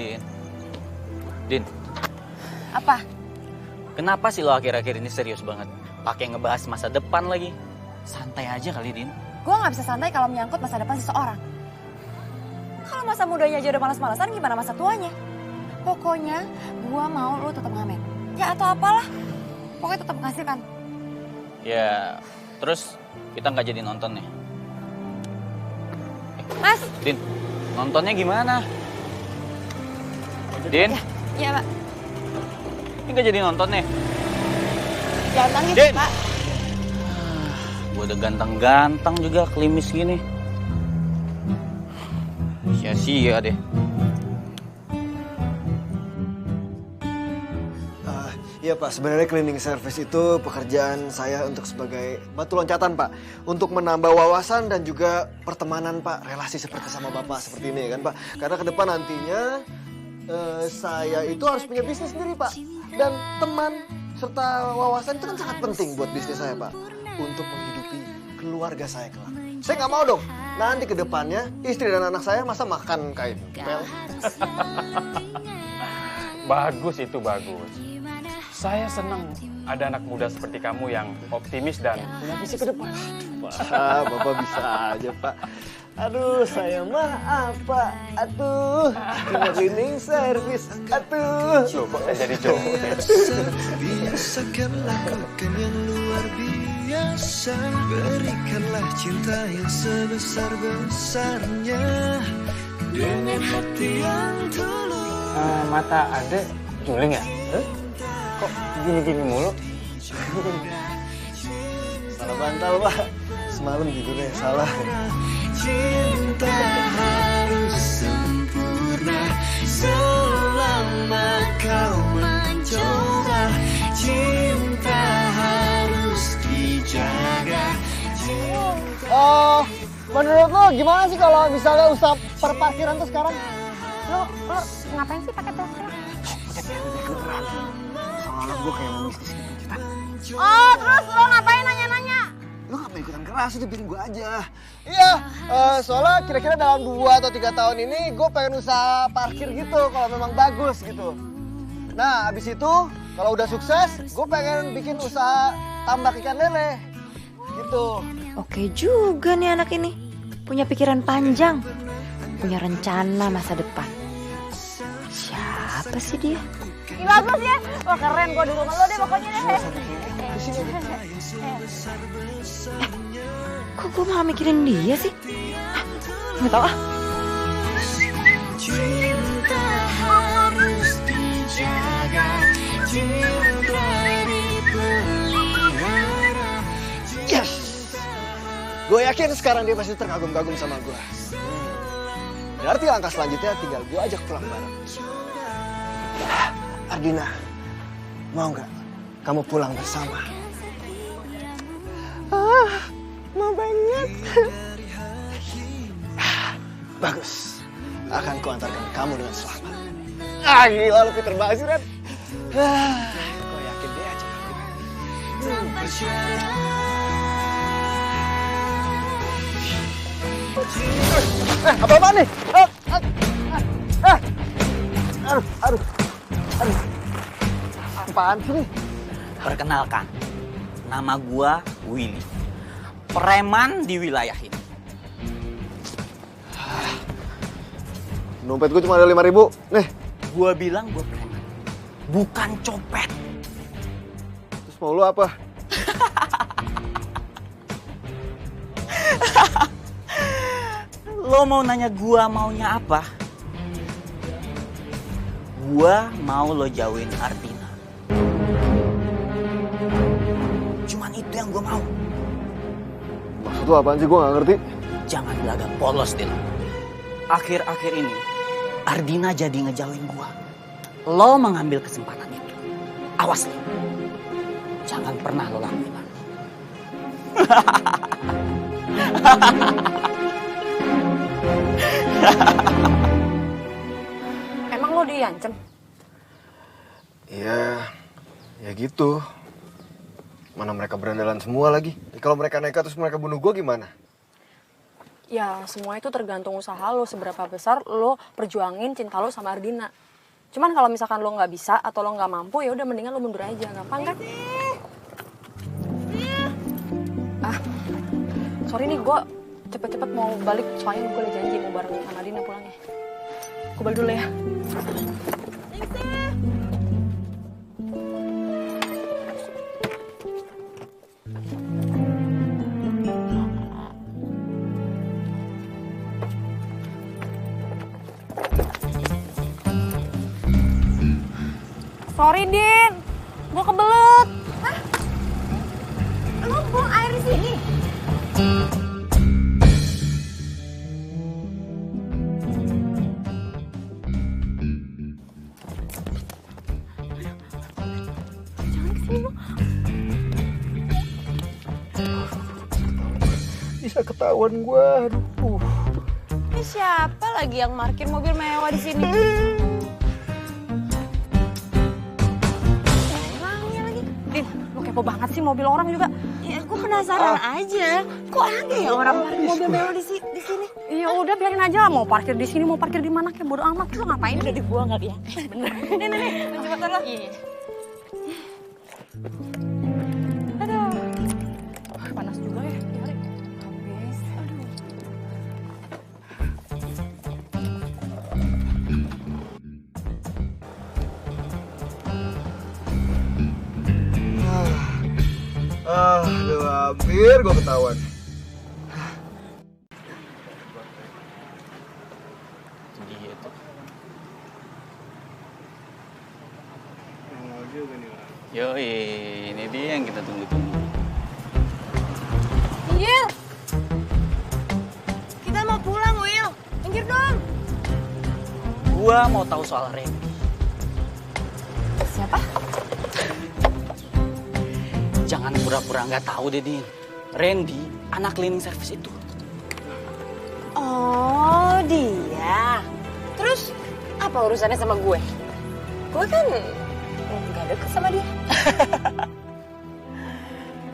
Din. Apa? Kenapa sih lo akhir-akhir ini serius banget? Pakai ngebahas masa depan lagi. Santai aja kali, Din. Gue gak bisa santai kalau menyangkut masa depan seseorang. Kalau masa mudanya aja udah malas-malasan, gimana masa tuanya? Pokoknya gue mau lo tetap ngamen. Ya atau apalah. Pokoknya tetap menghasilkan. Ya, terus kita nggak jadi nonton nih. Mas! Din, nontonnya gimana? Din? Iya, Pak. Ini nggak jadi nonton nih. Jangan nangis, Din! Pak. Gue udah ganteng-ganteng juga, klimis gini. Sia-sia deh. Iya Pak, sebenarnya cleaning service itu pekerjaan saya untuk sebagai batu loncatan Pak. Untuk menambah wawasan dan juga pertemanan Pak, relasi seperti sama Bapak seperti ini kan Pak. Karena ke depan nantinya saya itu harus punya bisnis sendiri Pak. Dan teman serta wawasan itu kan sangat penting buat bisnis saya Pak. Untuk menghidupi keluarga saya kelak. Saya nggak mau dong, nanti ke depannya istri dan anak saya masa makan kain pel. Bagus itu, bagus. Saya senang ada anak muda seperti kamu yang optimis dan punya visi ke depan. Pak, Bapak bisa aja, Pak. Aduh, saya mah apa? Aduh, cuma cleaning service. Aduh. Loh, kok saya jadi cowok? Biasakan lakukan yang luar biasa. Berikanlah cinta yang sebesar-besarnya. Dengan hati yang tulus. Mata adek juling ya? Kok gini-gini mulu? Salah bantal, Pak. Semalam tidurnya salah. Cinta harus sempurna selama kau mencoba. Cinta harus dijaga. Oh, menurut lo gimana sih kalau misalnya usaha perparkiran tuh sekarang? Lo ngapain sih pakai Tesla? Beneran. Soalnya gue kayak mau bisnis gitu. Oh, terus lo ngapain nanya-nanya? Lo gak mau ikutan keras, udah biarin gue aja. Iya, soalnya kira-kira dalam 2 atau 3 tahun ini gue pengen usaha parkir gitu kalau memang bagus gitu. Nah, abis itu kalau udah sukses, gue pengen bikin usaha tambak ikan lele gitu. Oke juga nih anak ini. Punya pikiran panjang. Punya rencana masa depan. Siapa sih dia? Ih, bagus ya. Wah keren, gue dukung lo deh pokoknya deh. Di sini. Kok gue malah mikirin dia sih? Nggak tahu ah. Cinta harus dijaga, cinta dipelihara. Yes! Gue yakin sekarang dia pasti terkagum-kagum sama gue. Berarti langkah selanjutnya tinggal gue ajak pulang bareng. Ardina, mau nggak kamu pulang bersama? Mau banget. Bagus, akan kuantarkan kamu dengan selamat. Gila lu pinter banget sih, Ren. Gue yakin dia ajak aku. Apa-apaan nih? Aduh. Apaan sih nih? Perkenalkan, nama gua Willy. Preman di wilayah ini. Dompet gue cuma ada 5.000. Nih. Gua bilang gua preman, bukan copet. Terus mau lu apa? Lo mau nanya gua maunya apa? Gua mau lo jauhin Ardina. Cuman itu yang gua mau. Maksud lu apaan sih? Gue gak ngerti. Jangan belagak polos deh lo. Akhir-akhir ini Ardina jadi ngejauhin gua. Lo mengambil kesempatan itu. Awas lo. Jangan pernah lo lakuin lagi. Emang lo diancam? Ya gitu. Mana mereka berandalan semua lagi. Kalau mereka nekat terus mereka bunuh gue gimana? Ya semua itu tergantung usaha lo, seberapa besar lo perjuangin cinta lo sama Ardina. Cuman kalau misalkan lo nggak bisa atau lo nggak mampu, ya udah mendingan lo mundur aja, gampang kan? Sorry nih, gue cepet-cepet mau balik, soalnya gue udah janji mau bareng sama Dina pulangnya. Gue balik dulu ya. Sorry, Din. Gue kebelet. Hah? Lo buang air di sini? Jangan kesini, lo. Bisa ketahuan gue. Aduh. Ini siapa lagi yang parkir mobil mewah di sini? Kepo banget sih mobil orang juga. Ya, aku penasaran aja. Kok ada ya orang parkir mobil mewah di sini? Ya udah biarin aja lah, mau parkir di sini, mau parkir di mana kayak bodo amat. Lu ngapain? Udah dibuang kali ya? Bener. Nih, cepetan lo. Iya. Aduh. Panas juga ya. Habis. Aduh. Aduh, hampir gue ketahuan. Yoi, ini dia yang kita tunggu-tunggu. Will, kita mau pulang, Will. Minggir dong. Gua mau tahu soal Randy. Siapa? Jangan pura-pura nggak tahu deh, Din. Randy, anak cleaning service itu. Oh, dia. Terus Apa urusannya sama gue? Gue kan gak deket sama dia.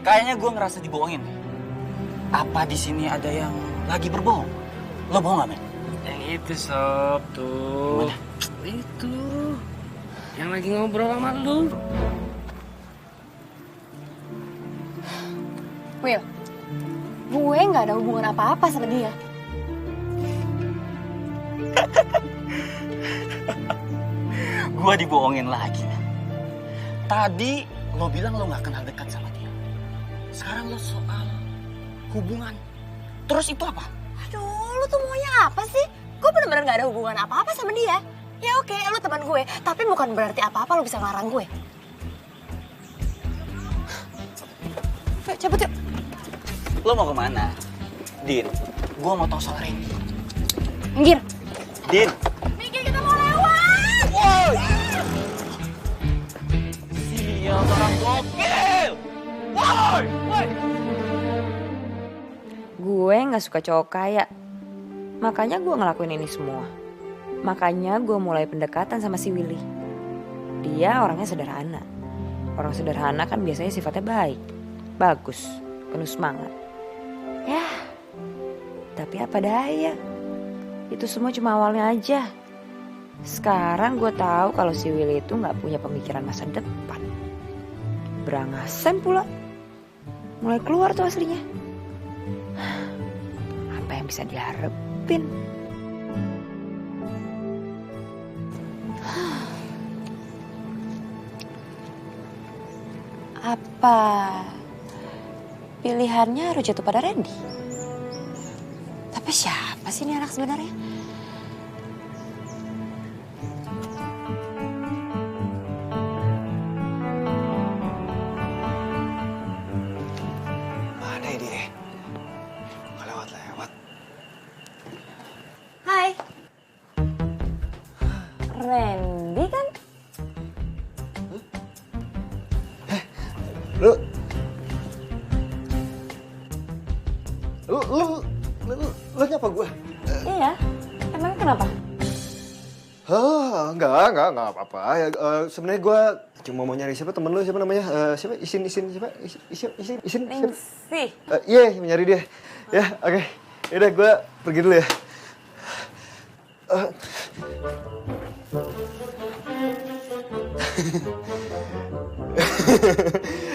Kayaknya gue ngerasa dibohongin. Apa di sini ada yang lagi berbohong? Lo bohong gak, men? Yang itu sob tuh. Mana? Itu yang lagi ngobrol sama lu. Will, gue gak ada hubungan apa-apa sama dia. Gue dibohongin lagi, men. Tadi lo bilang lo gak kenal dekat sama dia. Sekarang lo soal hubungan. Terus itu apa? Aduh, lu tuh maunya apa sih? Gue bener-bener gak ada hubungan apa-apa sama dia. Ya oke, lu teman gue, tapi bukan berarti apa-apa lu bisa ngelarang gue. Yuk, cabut yuk. Lo mau kemana? Din, gue mau tahu soal Randy. Minggir. Din. Minggir, kita mau lewat. Wow. Sial, orang gokil. Woi, woi. Gue gak suka cowok kaya. Makanya gue ngelakuin ini semua. Makanya gue mulai pendekatan sama si Willy. Dia orangnya sederhana. Orang sederhana kan biasanya sifatnya baik, bagus, penuh semangat. Ya, tapi apa daya. Itu semua cuma awalnya aja. Sekarang gue tahu kalau si Willy itu gak punya pemikiran masa depan. Berangasan pula. Mulai keluar tuh aslinya. Apa yang bisa diharapin? Apa pilihannya harus jatuh pada Randy? Tapi siapa sih ini anak sebenarnya? Mana ini? Nggak lewat-lewat. Hai. Randy kan? Lu nyapa gue? Iya. Emang kenapa? Enggak apa-apa. Ya, sebenarnya gue cuma mau nyari siapa temen lu, siapa namanya? Siapa? Isin siapa? Isin. Ningsih. Iya, nyari dia. Ya, oke. Yaudah, gue pergi dulu ya.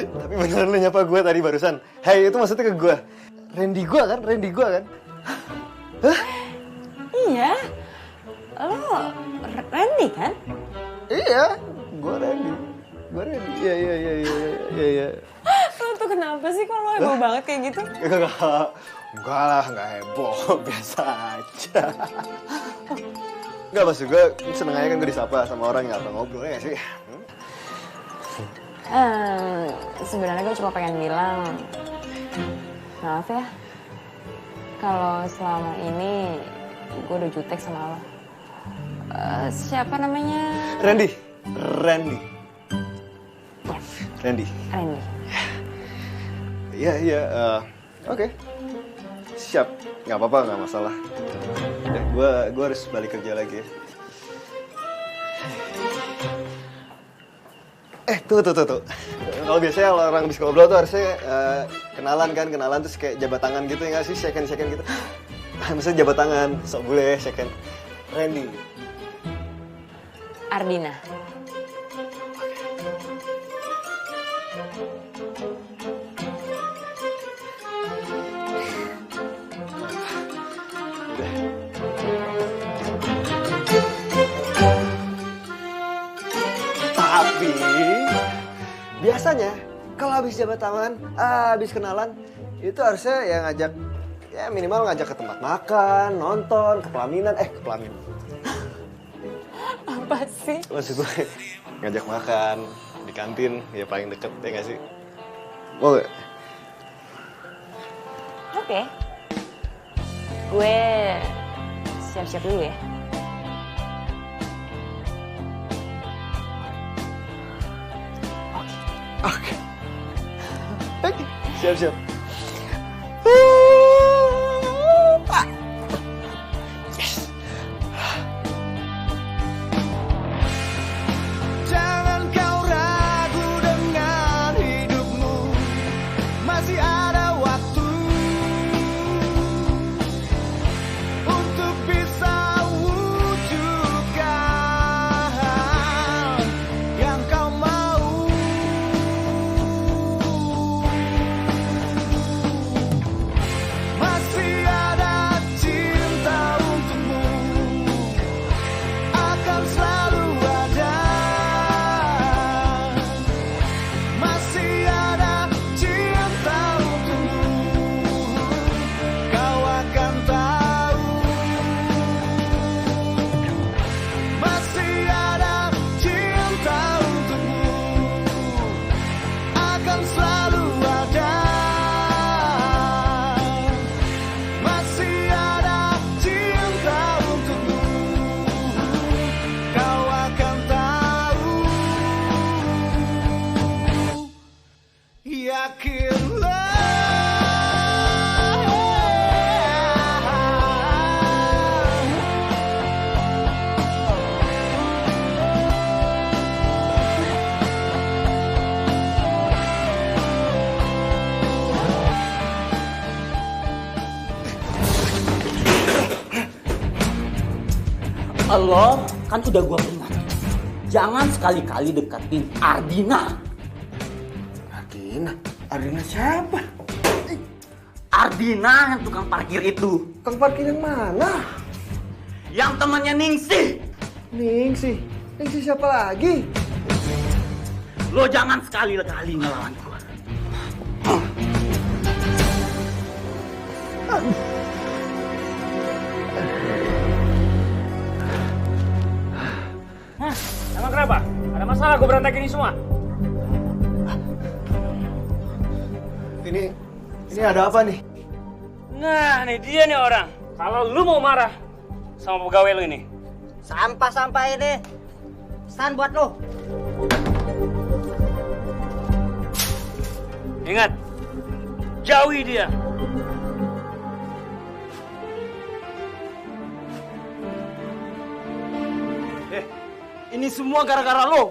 Tapi beneran lu nyapa gue tadi barusan. Hai, itu maksudnya ke gue. Randy gue kan? Hah? Iya. Lo Randy kan? Iya, gue Randy. Iya. Lo tuh kenapa sih kok lo heboh banget kayak gitu? Enggak lah, enggak heboh. Biasa aja. Enggak, maksud gue seneng aja kan gue disapa sama orang yang gak pernah ngobrol, ya gak sih? Sebenarnya gue cuma pengen bilang, maaf ya, kalau selama ini gue udah jutek sama lo. Siapa namanya? Randy. Iya. Oke. Siap. Nggak apa-apa, nggak masalah. Ya, gue harus balik kerja lagi ya. Tuh. Kalau biasanya kalau orang habis ngobrol tuh harusnya kenalan terus kayak jabat tangan gitu ya nggak sih, second gitu. Maksudnya jabat tangan, sok boleh second. Randy. Ardina. Tapi biasanya kalau habis jabat tangan, habis kenalan, itu harusnya ya ngajak, ya minimal ngajak ke tempat makan, nonton, ke pelaminan. Apa sih? Maksud gue ngajak makan di kantin, ya paling deket, ya nggak sih? Mau gak? Oke. Gue siap-siap dulu ya. Oke. Siap-siap. Yes. akan selalu ada. Masih ada cinta untukmu, kau akan tahu. Masih ada cinta untukmu, akan selalu ada. Masih ada cinta untukmu, kau akan tahu. Yakinlah. Allah, kan udah gua peringatin. Jangan sekali-kali deketin Ardina. Ardina? Ardina siapa? Ardina yang tukang parkir itu. Tukang parkir yang mana? Yang temannya Ningsih. Ningsih? Ningsih siapa lagi? Lo jangan sekali-kali ngelawan gua. Hah? Emang kenapa? Ada masalah gue berantak ini semua? Ini ada apa nih? Nah, nih dia nih orang. Kalau lu mau marah sama pegawai lu ini. Sampah-sampah ini. Pesan buat lu. Ingat, jauhi dia. Ini semua gara-gara lo.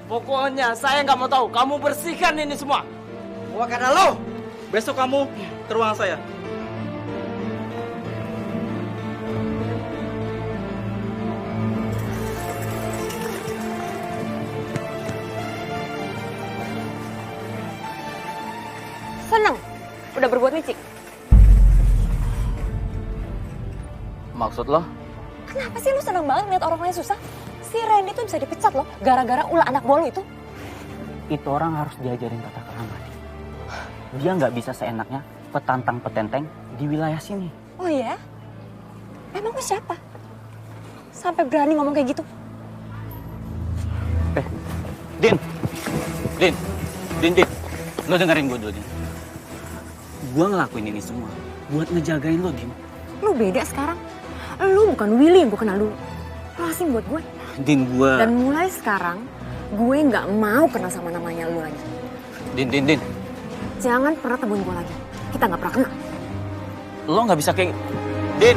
Pokoknya saya nggak mau tahu. Kamu bersihkan ini semua. Gua karena lu. Besok kamu ke ruangan saya. Seneng? Udah berbuat licik? Maksud lo? Kenapa sih lu seneng banget ngeliat orang lain susah? Si Randy tuh bisa dipecat loh, gara-gara ulah anak buah lu itu. Itu orang harus diajarin tata krama. Dia nggak bisa seenaknya petantang petenteng di wilayah sini. Oh iya? Emang lu siapa? Sampai berani ngomong kayak gitu? Din. Lo dengerin gue dulu, Din. Gue ngelakuin ini semua buat ngejagain lo, Din. Lu beda sekarang. Lu bukan Willy yang gue kenal dulu. Lu asing buat gue. Din, gue... Dan mulai sekarang, gue nggak mau kenal sama namanya lu lagi. Din. Jangan pernah temuin gue lagi. Kita nggak pernah kenal. Lo nggak bisa kayak... Din!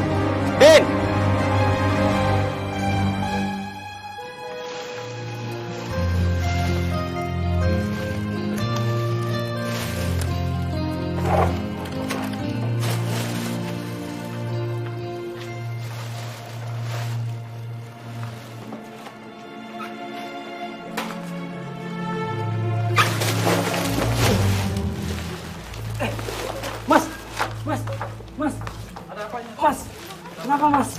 Mas, kenapa Mas?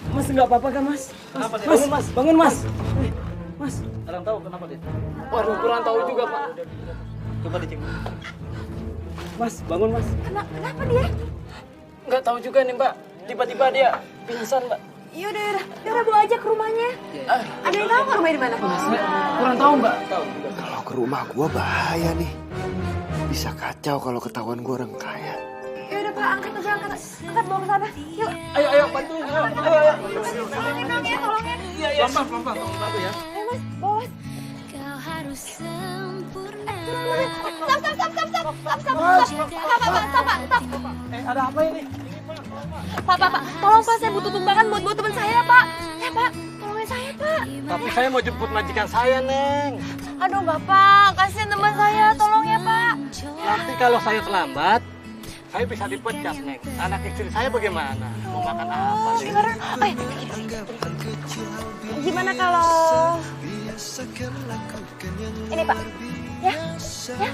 Mas nggak apa-apa kan Mas? Bangun Mas. Mas, Kurang tahu kenapa dia? waduh kurang tahu juga Pak. Coba dicek. Mas, bangun Mas. Kenapa dia? Nggak tahu juga nih Mbak. Tiba-tiba dia pingsan Mbak. Yaudah bawa aja ke rumahnya. Ada yang tahu nggak rumahnya di mana? Kurang tahu Mbak. Kalau ke rumah gua bahaya nih. Bisa kacau kalau ketahuan gua orang kaya. Yaudah Pak, angkat bawa ke sana. Yuk. Ayo bantuin. Ayo. Tolongin ya. Iya. Pelan-pelan. Tolong bantu ya. Ayo Mas, bawa Mas. Kau harus sempurna. Stop. Ada apa ini? Pak, tolong Pak, saya butuh tumbangan buat teman saya, Pak. Ya, Pak, tolongin saya, Pak. Tapi saya mau jemput majikan saya, Neng. Aduh, Bapak, kasihan teman saya, tolong ya, Pak. Nanti kalau saya terlambat, saya bisa dipecat, Neng. Anak istri saya bagaimana? Mau makan apa, Neng? Gimana kalau... Ini, Pak. Ya,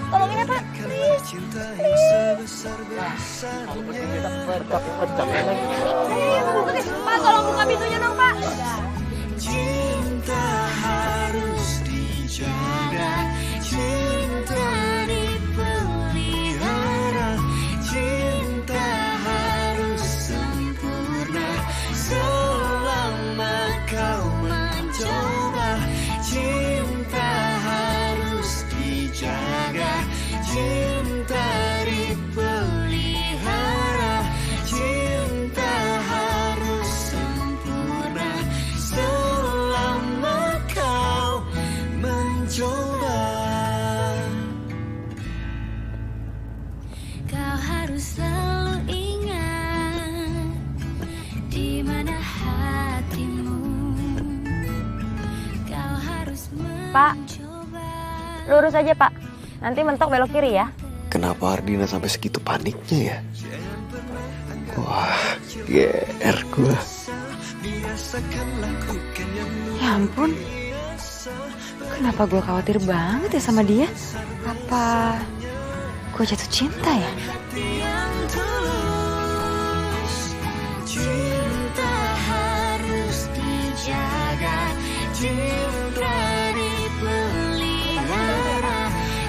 tolongin ya, Pak. Please. Kalau begitu kita pecat, Neng. Pak, tolong buka pintunya dong, Pak. Pak, lurus aja Pak. Nanti mentok belok kiri ya. Kenapa Ardina sampai segitu paniknya ya? Wah, GR gue. Ya ampun. Kenapa gue khawatir banget ya sama dia? Apa gue jatuh cinta ya? Cinta harus dijaga, cinta dipelihara,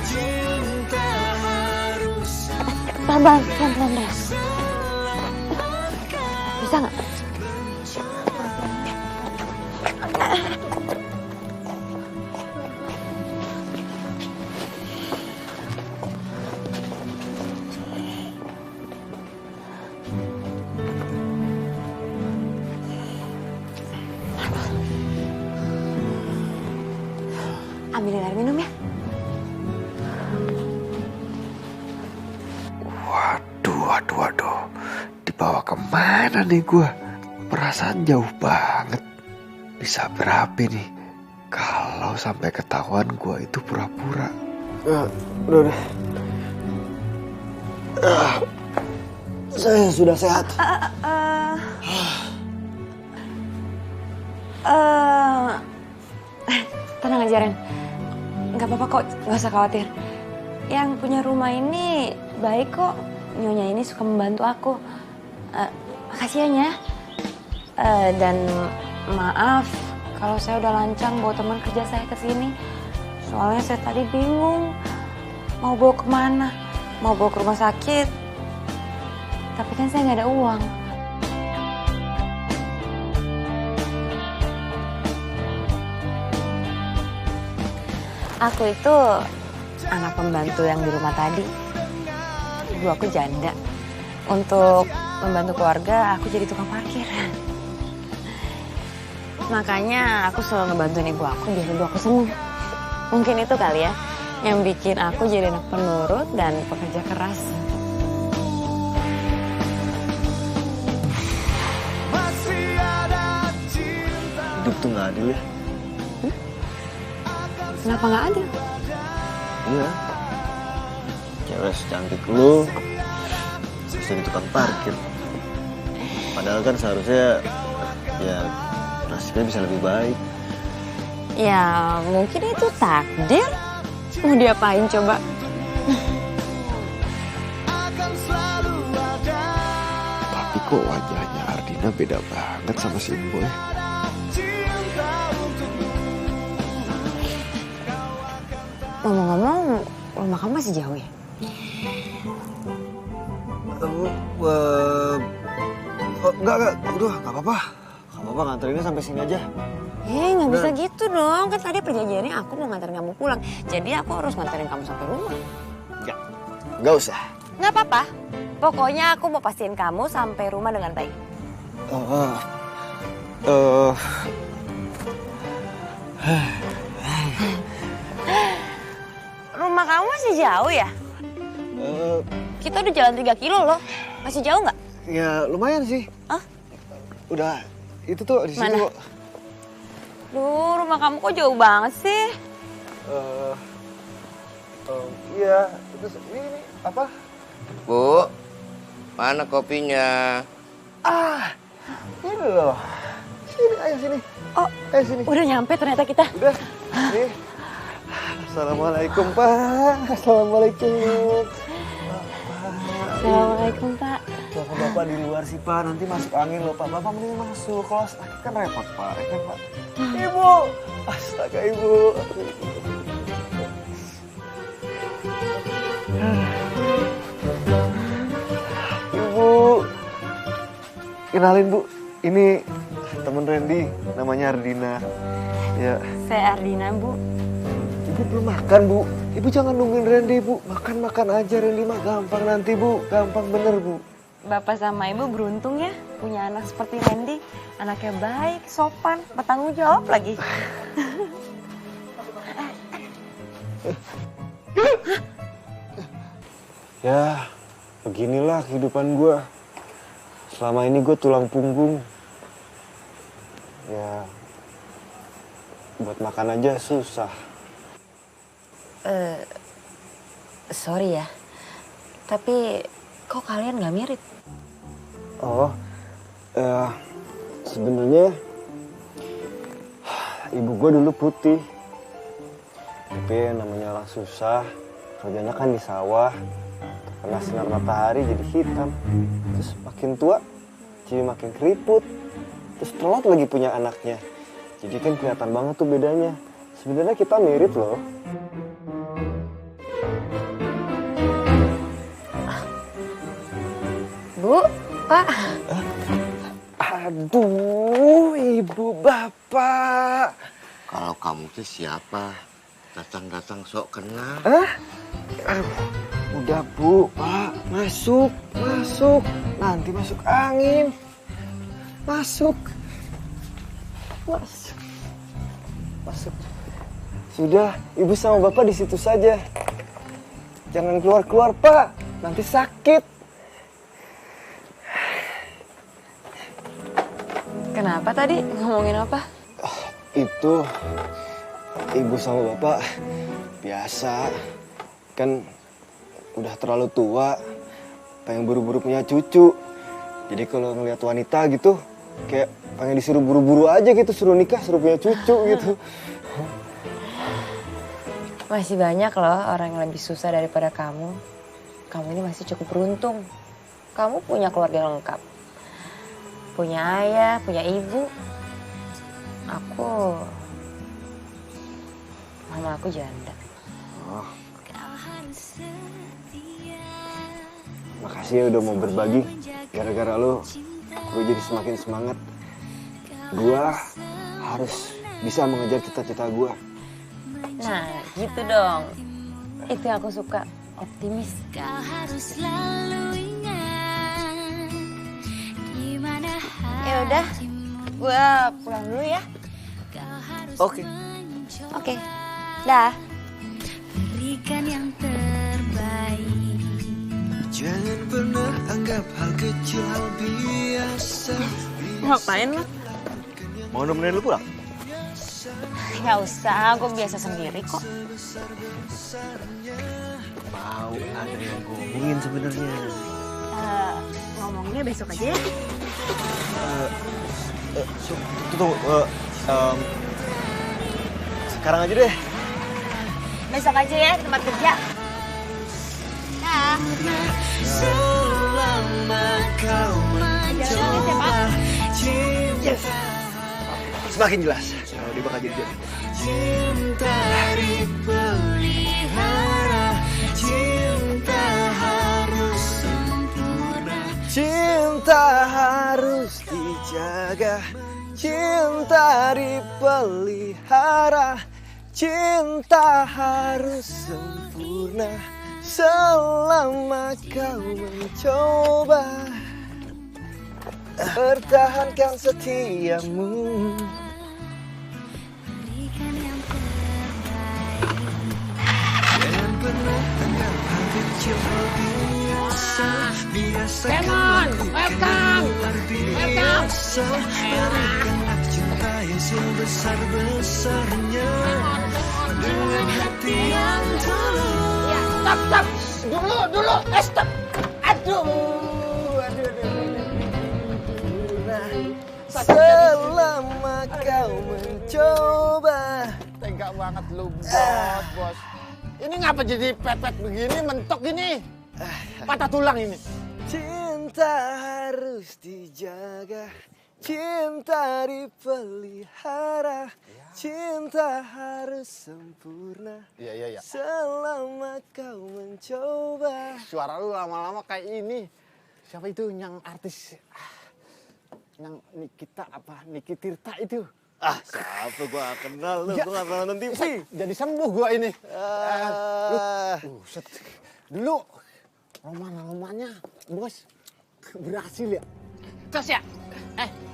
cinta harus Pelan-pelan. Bisa nggak? Ambilin air minum ya. Waduh. Dibawa kemana nih gue? Perasaan jauh banget. Bisa berapa nih? Kalau sampai ketahuan gue itu pura-pura. Udah. Saya sudah sehat. Tenang aja Ren. Gak apa-apa kok, gak usah khawatir. Yang punya rumah ini baik kok. Nyonya ini suka membantu aku. Makasih ya Nya. Dan maaf kalau saya udah lancang bawa teman kerja saya ke sini. Soalnya saya tadi bingung mau bawa kemana. Mau bawa ke rumah sakit. Tapi kan saya nggak ada uang. Aku itu anak pembantu yang di rumah tadi. Dulu aku janda. Untuk membantu keluarga, aku jadi tukang parkir. Makanya aku selalu ngebantuin ibu aku biar ibu aku seneng. Mungkin itu kali ya yang bikin aku jadi anak penurut dan pekerja keras. Hidup tuh gak adil ya? Kenapa nggak adil? Iya. Cewek secantik lu terus jadi tukang parkir. Padahal kan seharusnya ya nasibnya bisa lebih baik. Ya mungkin itu takdir. Mau diapain coba? Tapi kok wajahnya Ardina beda banget sama si Boy. Ngomong-ngomong, rumah kamu masih jauh ya? Enggak, udah gak apa-apa. Gak apa-apa, nganterinnya sampai sini aja. Nggak bisa gitu dong. Kan tadi perjanjiannya aku mau nganterin kamu pulang. Jadi aku harus nganterin kamu sampai rumah. Nggak usah. Nggak apa-apa. Pokoknya aku mau pastiin kamu sampai rumah dengan baik. Rumah kamu masih jauh ya? Kita udah jalan 3 kilo loh. Masih jauh nggak? Ya lumayan sih. Udah, itu tuh di sini kok. Duh, rumah kamu kok jauh banget sih? Iya, itu ini apa? Bu, mana kopinya? Ini loh. Sini, ayo sini. Oh, ayo sini. Udah nyampe ternyata kita. Udah, nih. Assalamualaikum, Pak. Assalamualaikum. Assalamualaikum, Pak. Bapak-bapak di luar sih, Pak. Nanti masuk angin loh, Pak. Bapak mending masuk. Kalau sakit kan repot, Pak. Ya kan, Pak? Ibu! Astaga, Ibu. Ibu. Kenalin, Bu. Ini temen Randy. Namanya Ardina. Ya. Saya Ardina, Bu. Ibu belum makan, Bu. Ibu jangan nungguin Randy, Bu. Makan aja, Randy mah gampang nanti, Bu. Gampang bener, Bu. Bapak sama Ibu beruntung ya punya anak seperti Randy. Anaknya baik, sopan, bertanggung jawab lagi. Ya, beginilah kehidupan gue. Selama ini gue tulang punggung. Ya, buat makan aja susah. Sorry ya, tapi kok kalian gak mirip? Oh, sebenarnya ibu gue dulu putih, tapi namanya orang susah, kerjanya kan di sawah, kena sinar matahari jadi hitam, terus makin tua jadi makin keriput, terus telat lagi punya anaknya, jadi kan kelihatan banget tuh bedanya. Sebenarnya kita mirip loh. Bu, Pak. Aduh, ibu bapak. Kalau kamu tuh siapa? Datang-datang sok kenal. Aduh, udah bu, pak, masuk. Nanti masuk angin. Masuk. Sudah, ibu sama bapak di situ saja. Jangan keluar-keluar, Pak. Nanti sakit. Kenapa tadi? Ngomongin apa? Itu ibu sama bapak biasa. Kan udah terlalu tua, pengen buru-buru punya cucu. Jadi kalau ngeliat wanita gitu, kayak pengen disuruh buru-buru aja gitu, suruh nikah, suruh punya cucu gitu. Masih banyak loh orang yang lebih susah daripada kamu. Kamu ini masih cukup beruntung. Kamu punya keluarga lengkap. Punya ayah, punya ibu. Mama aku janda. Oh. Makasih ya udah mau berbagi. Gara-gara lo, gue jadi semakin semangat. Gue harus bisa mengejar cita-cita gue. Nah, gitu dong. Itu yang aku suka, optimis. Kau harus selalu ingat gimana Ya udah, gue pulang dulu ya. Oke. Dah. berikan yang terbaik. Jangan pernah anggap hal kecil hal biasa. Ngapain lo? Mau nemenin lu pulang? Gak usah, gue biasa sendiri kok. Mau ada yang ngomongin sebenarnya. Ngomongnya besok aja ya. Tunggu, sekarang aja deh. Besok aja ya, di tempat kerja. Nah. Selama kau mencoba cinta. Semakin jelas kalau dia bakal jadi. Cinta dipelihara, cinta harus sempurna. Cinta harus dijaga, cinta dipelihara, cinta harus sempurna. Selama kau mencoba pertahankan setiamu. Berikan yang terbaik. Jangan pernah anggap hal kecil hal biasa. Biasakan lakukan luar biasa. Berikanlah cinta yang sebesar-besarnya dengan hati yang tulus. Stop. Dulu. Stop. Aduh. Selama kau mencoba. Tega banget lu, bos. Ini ngapa jadi pepet begini, mentok gini? Patah tulang ini. Cinta harus dijaga, cinta dipelihara, cinta harus sempurna. Iya. Selama kau mencoba. Suara lu lama-lama kayak ini. Siapa itu yang artis? Yang Niki Tirta itu. Siapa gua kenal lu, gua gak pernah nonton TV. Jadi sembuh gua ini. Buset. Dulu roman-romannya, bos, berhasil ya. Terus ya?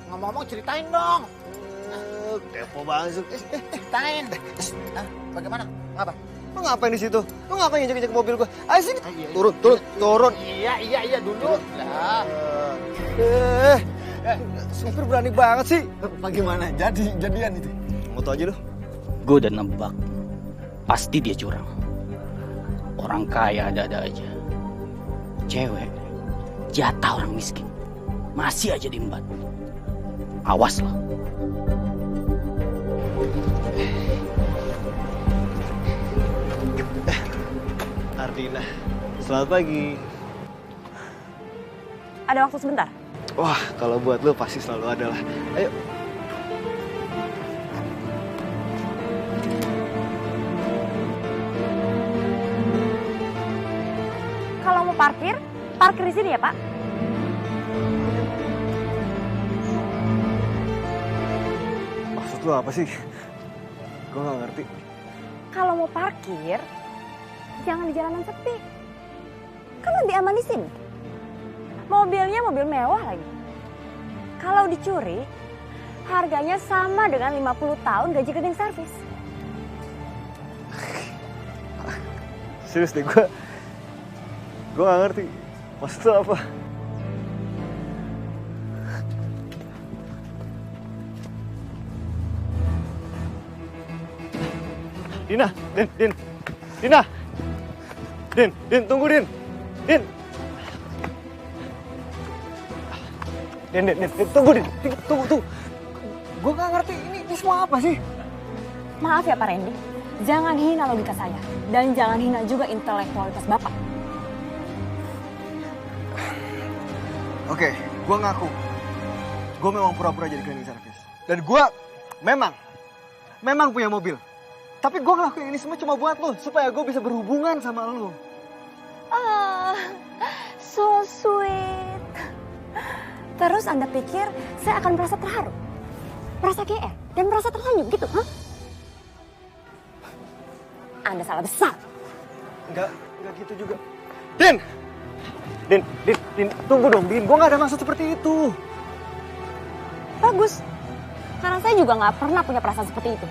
Ngomong-ngomong ceritain dong. Kepo banget. Ceritain. Bagaimana? Ngapa? Lu ngapain di situ? Lu ngapain injek-injek mobil gua? Ayo sini. Turun. Iya dulu. Lah. Supir berani banget sih. Bagaimana? Jadian itu. Mau tau aja lu. Gue udah nebak. Pasti dia curang. Orang kaya ada-ada aja. Cewek, jatah orang miskin. Masih aja diembat. Awas loh. Ardina, selamat pagi. Ada waktu sebentar? Wah, kalau buat lo pasti selalu ada lah. Ayo. Kalau mau parkir, parkir di sini ya, Pak. Maksud lo apa sih? Gue gak ngerti. Kalau mau parkir, jangan di jalanan sepi. Kan lebih aman di sini. Mobilnya mobil mewah lagi. Kalau dicuri, harganya sama dengan 50 tahun gaji cleaning service. Serius deh, gue gak ngerti. Maksud lo apa? Dina, Dina, Din, tunggu Din, tunggu Din, tunggu. Gue gak ngerti ini semua apa sih? Maaf ya Pak Randy, jangan hina logika saya. Dan jangan hina juga intelektualitas Bapak. Oke, gue ngaku. Gue memang pura-pura jadi cleaning service. Dan gue memang punya mobil. Tapi gue ngelakuin ini semua cuma buat lo, supaya gue bisa berhubungan sama lo. Ah, so sweet. Terus Anda pikir saya akan merasa terharu? Merasa GR dan merasa tersanjung gitu, ha? Anda salah besar. Enggak gitu juga. Din, tunggu dong, Din. Gue gak ada maksud seperti itu. Bagus. Karena saya juga gak pernah punya perasaan seperti itu.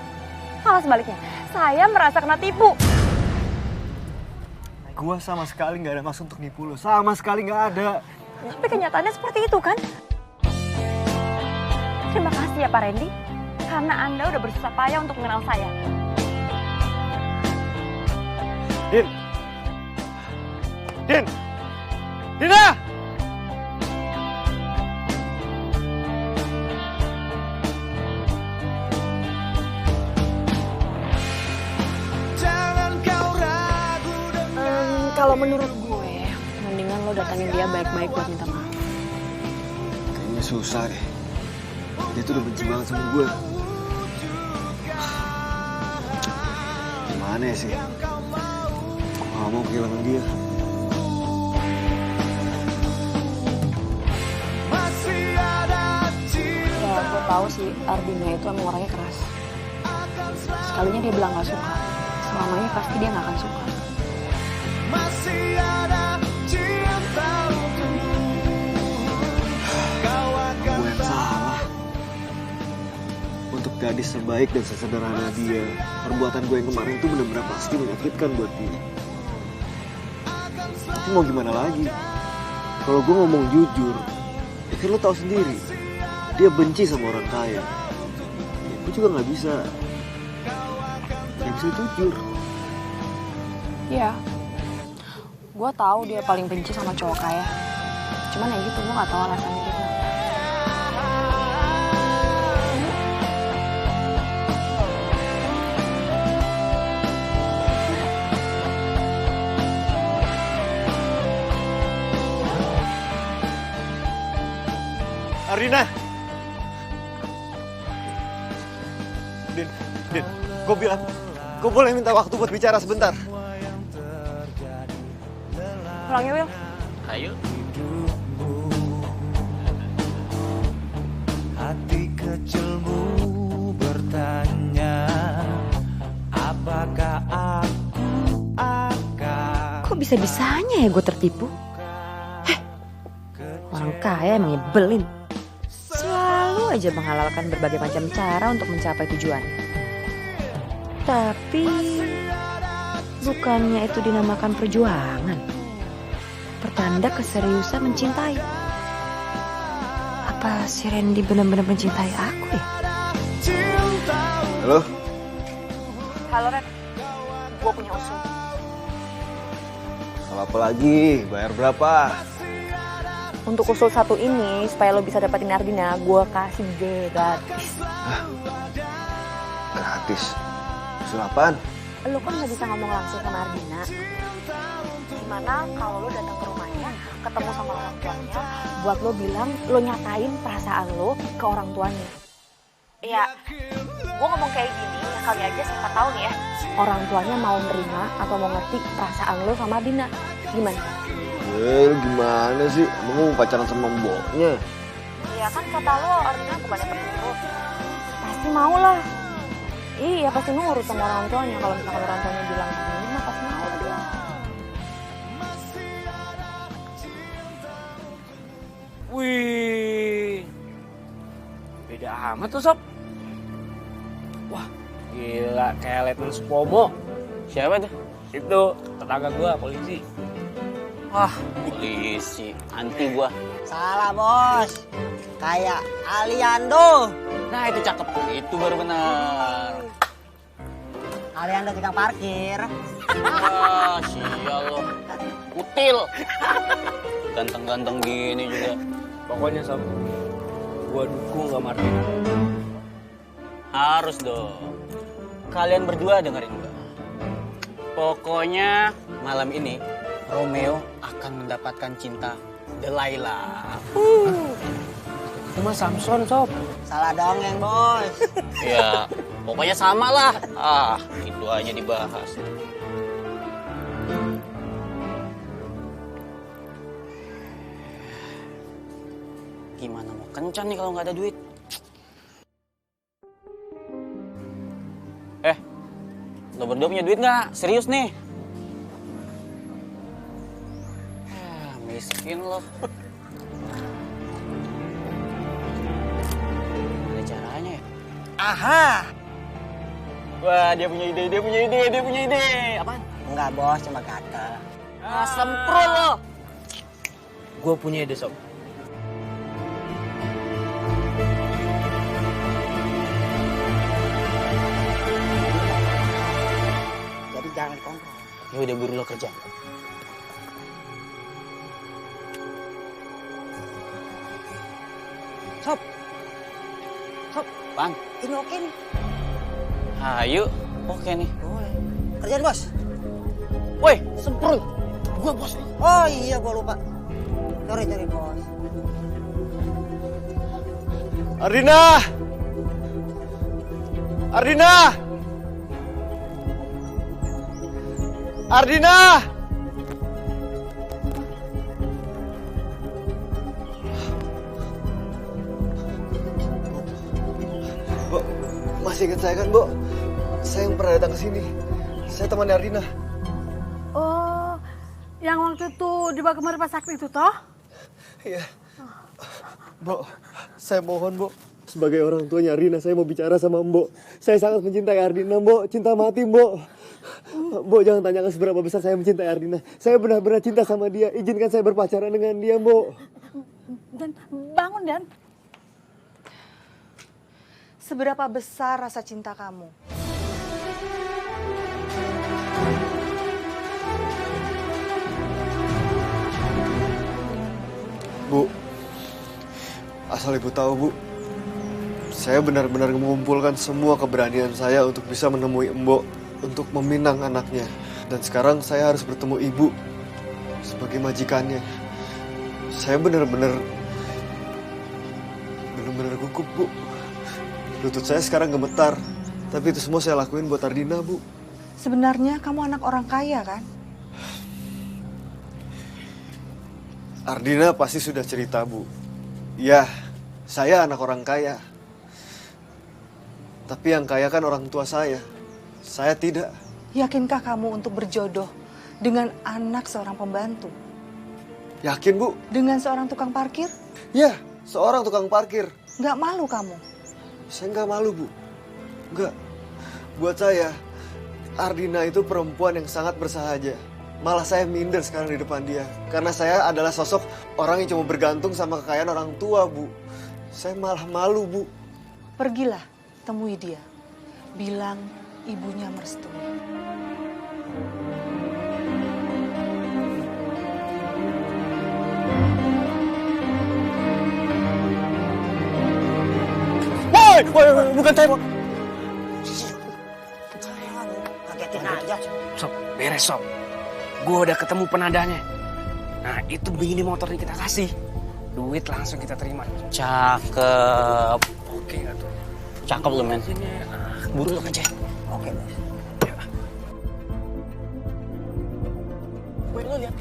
Malah sebaliknya, saya merasa kena tipu. Gue sama sekali gak ada maksud untuk nipu lo. Sama sekali gak ada. Tapi kenyataannya seperti itu kan? Terima kasih ya Pak Randy. Karena Anda udah bersusah payah untuk mengenal saya. Dina! Kalau menurut gue, mendingan lo datangin dia baik-baik buat minta maaf. Kayaknya susah deh. Dia tuh udah benci banget sama gue. Gimana ya sih? Gue gak mau kehilangan dia. Ya, gue tahu sih Ardina itu emang orangnya keras. Sekalinya dia bilang gak suka, selamanya pasti dia gak akan suka. Masih ada cinta Gue yang salah. Untuk gadis sebaik dan sesederhana dia, perbuatan gue yang kemarin itu benar-benar pasti menyakitkan buat dia. Tapi mau gimana lagi? Kalau gue ngomong jujur, ya kan lo tau sendiri, dia benci sama orang kaya. Ya, gue juga gak bisa jujur. Iya. Gue tahu dia paling benci sama cowok kaya. Cuman ya gitu, gue gak tahu alasannya gitu. Ardina! Din, gue bilang, gue boleh minta waktu buat bicara sebentar. Pulang ya, Will. Ayo. hati kecilmu bertanya, apakah aku akan... Kok bisa-bisanya ya gue tertipu? Orang kaya emang nyebelin. Selalu aja menghalalkan berbagai macam cara untuk mencapai tujuan. Tapi bukannya itu dinamakan perjuangan? Pertanda keseriusan mencintai. Apa si Randy benar-benar mencintai aku ya? Halo? Halo, Ren. Gue punya usul. apa lagi? Bayar berapa? Untuk usul satu ini, supaya lo bisa dapetin Ardina, gue kasih gratis. Gratis? Usul apaan? Lo kan gak bisa ngomong langsung sama Ardina. Gimana kalau lo datang ke rumahnya, ketemu sama orang tuanya, buat lo bilang, lo nyatain perasaan lo ke orang tuanya. Iya, gue ngomong kayak gini, ya kali aja siapa tahu nih ya, orang tuanya mau nerima atau mau ngerti perasaan lo sama Ardina. Gimana? Gimana sih? Emang mau pacaran sama mboknya? Iya kan kata lo Ardina bukannya penurut. Pasti mau lah. Iya pasti nurut sama orang tuanya. Kalau misalkan orang tuanya bilang begini mah pasti mau dia. Wih, beda amat tuh Sob. Wah, gila kayak Letnan Supomo. Siapa tuh? Itu tetangga gua polisi. Wah, polisi. Anti gua. Salah bos. Kayak Aliando. Nah itu cakep. Itu baru benar. Aliando tukang parkir. Wah, sial lo. Util. Ganteng-ganteng gini juga. Pokoknya Sob, gua dukung sama Ardina. Harus dong. Kalian berdua dengerin gua. Pokoknya malam ini Romeo akan mendapatkan cinta Delilah. Itu mah Samson Sob. Salah dongeng bos. Ya, pokoknya sama lah. Itu aja dibahas. Gimana mau kencan nih kalau nggak ada duit? Lo berdua punya duit nggak? Serius nih? Miskin lo. Ada caranya ya? Aha. Wah, dia punya ide. Apaan? Enggak bos, cuma gatel. Sempro lo. Gua punya ide Sob. Jadi jangan dikontrol. Ya udah buru lo kerja. Sob. Apaan? Ini oke nih. Ayo, oke nih. Boleh. Kerjaan bos. Woi, sempro. Gua bos. Oh iya, gua lupa. Sorry bos. Ardina! Ardina! Ardina! Bu, masih ingat saya kan, Bu? Saya yang pernah datang ke sini. Saya temannya Ardina. Oh, yang waktu itu dibawa kemari Pak Sakti itu toh? Iya. Bu, saya mohon, Bu. Sebagai orang tuanya Ardina, saya mau bicara sama Mbok. Saya sangat mencintai Ardina, Mbok. Cinta mati, Mbok. Mbok, jangan tanyakan seberapa besar saya mencintai Ardina. Saya benar-benar cinta sama dia. Izinkan saya berpacaran dengan dia, Mbok. Dan bangun, Dan. Seberapa besar rasa cinta kamu? Bu, asal Ibu tahu, Bu. Saya benar-benar mengumpulkan semua keberanian saya untuk bisa menemui Mbok, untuk meminang anaknya. Dan sekarang saya harus bertemu Ibu sebagai majikannya. Saya benar-benar gugup, Bu. Lutut saya sekarang gemetar. Tapi itu semua saya lakuin buat Ardina, Bu. Sebenarnya kamu anak orang kaya, kan? Ardina pasti sudah cerita, Bu. Ya, saya anak orang kaya. Tapi yang kaya kan orang tua saya. Saya tidak. Yakinkah kamu untuk berjodoh dengan anak seorang pembantu? Yakin, Bu? Dengan seorang tukang parkir? Ya, seorang tukang parkir. Nggak malu kamu? Saya nggak malu, Bu. Nggak. Buat saya, Ardina itu perempuan yang sangat bersahaja. Malah saya minder sekarang di depan dia. Karena saya adalah sosok orang yang cuma bergantung sama kekayaan orang tua, Bu. Saya malah malu, Bu. Pergilah, temui dia. Bilang ibunya merestui. Woi, bukan saya, Pak. Kagetin aja. Sob, beres, Sob. Gue udah ketemu penadanya. Nah, itu begini motor yang kita kasih. Duit langsung kita terima. Cakep. Oke nggak tuh? Cakep lu, men. Buru aja. Oke, Bos. Gue lu lihat.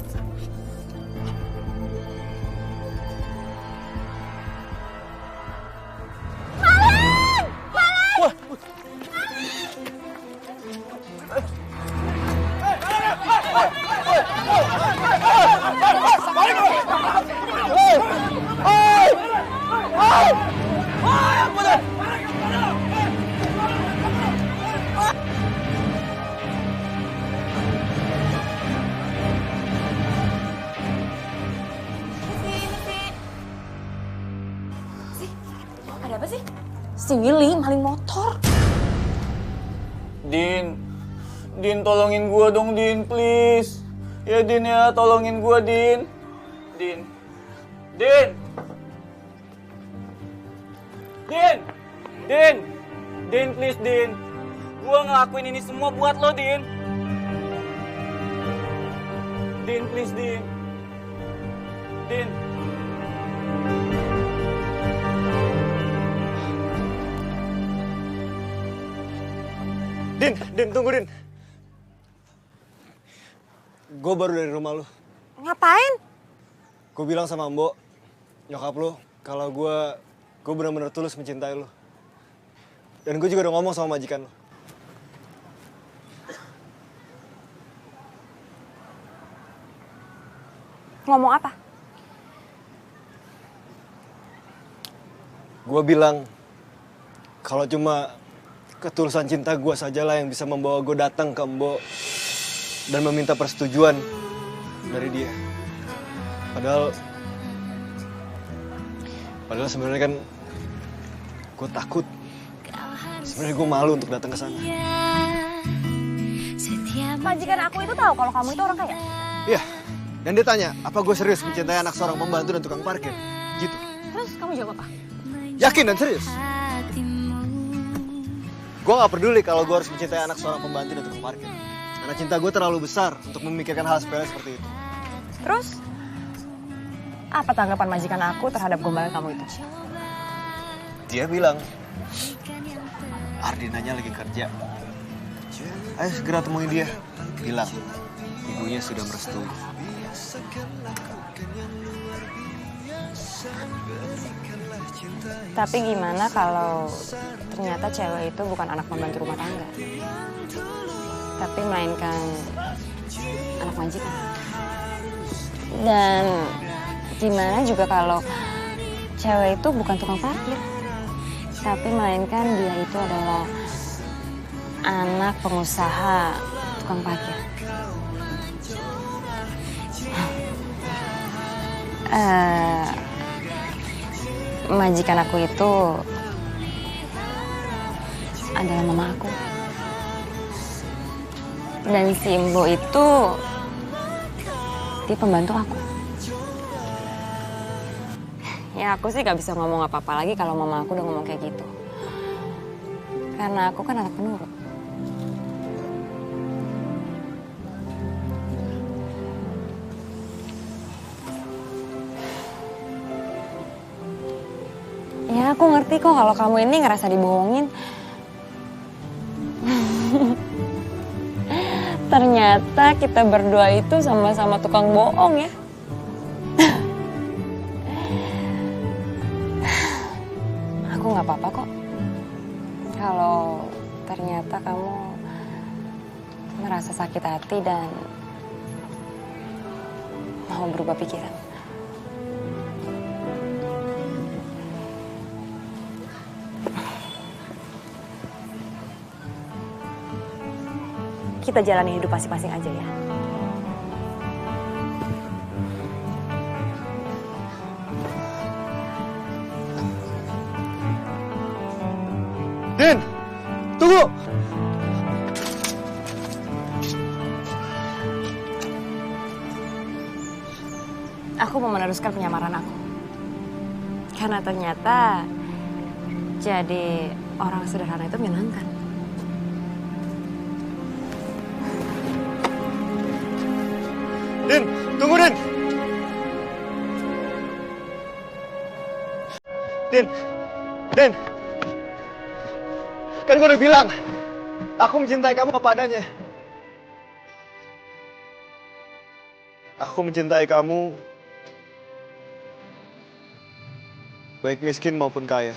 Ada apa sih? Si Willy maling motor. Din tolongin gua dong, Din, please. Ya, Din ya, tolongin gua, Din. Din, please, Din. Gua ngelakuin ini semua buat lo, Din. Din, please, Din. Din. Din, tunggu, Din. Gue baru dari rumah lu. Ngapain? Gue bilang sama Mbok, nyokap lu, kalau gue benar-benar tulus mencintai lu. Dan gue juga udah ngomong sama majikan lu. Ngomong apa? Gue bilang, kalau cuma ketulusan cinta gue sajalah yang bisa membawa gue datang ke Mbok dan meminta persetujuan dari dia. Padahal sebenarnya kan gue takut. Sebenarnya gue malu untuk datang ke sana. Majikan aku itu tahu kalau kamu itu orang kaya? Iya. Dan dia tanya, apa gue serius mencintai anak seorang pembantu dan tukang parkir? Gitu. Terus kamu jawab apa? Yakin dan serius. Gue gak peduli kalau gue harus mencintai anak seorang pembantu dan tukang parkir. Karena cinta gue terlalu besar untuk memikirkan hal sepele seperti itu. Terus? Apa tanggapan majikan aku terhadap gombalan kamu itu? Dia bilang, Ardinanya lagi kerja. Ayo segera temui dia. Bilang, ibunya sudah merestui. Tapi gimana kalau ternyata cewek itu bukan anak pembantu rumah tangga, tapi melainkan anak majikan? Dan gimana juga kalau cewek itu bukan tukang parkir, tapi melainkan dia itu adalah anak pengusaha tukang parkir? Majikan aku itu adalah mama aku. Dan si Imbo itu dia pembantu aku. Ya aku sih gak bisa ngomong apa-apa lagi kalau mama aku udah ngomong kayak gitu. Karena aku kan anak penurut. Ya aku ngerti kok kalau kamu ini ngerasa dibohongin. Ternyata kita berdua itu sama-sama tukang bohong ya. Aku gak apa-apa kok. Kalau ternyata kamu merasa sakit hati dan mau berubah pikiran. Kita jalani hidup masing-masing aja ya. Din, tunggu! Aku mau meneruskan penyamaran aku. Karena ternyata Jadi orang sederhana itu menyenangkan. Din, tunggu Din. Din. Kan gue udah bilang, aku mencintai kamu apa adanya. Aku mencintai kamu, baik miskin maupun kaya.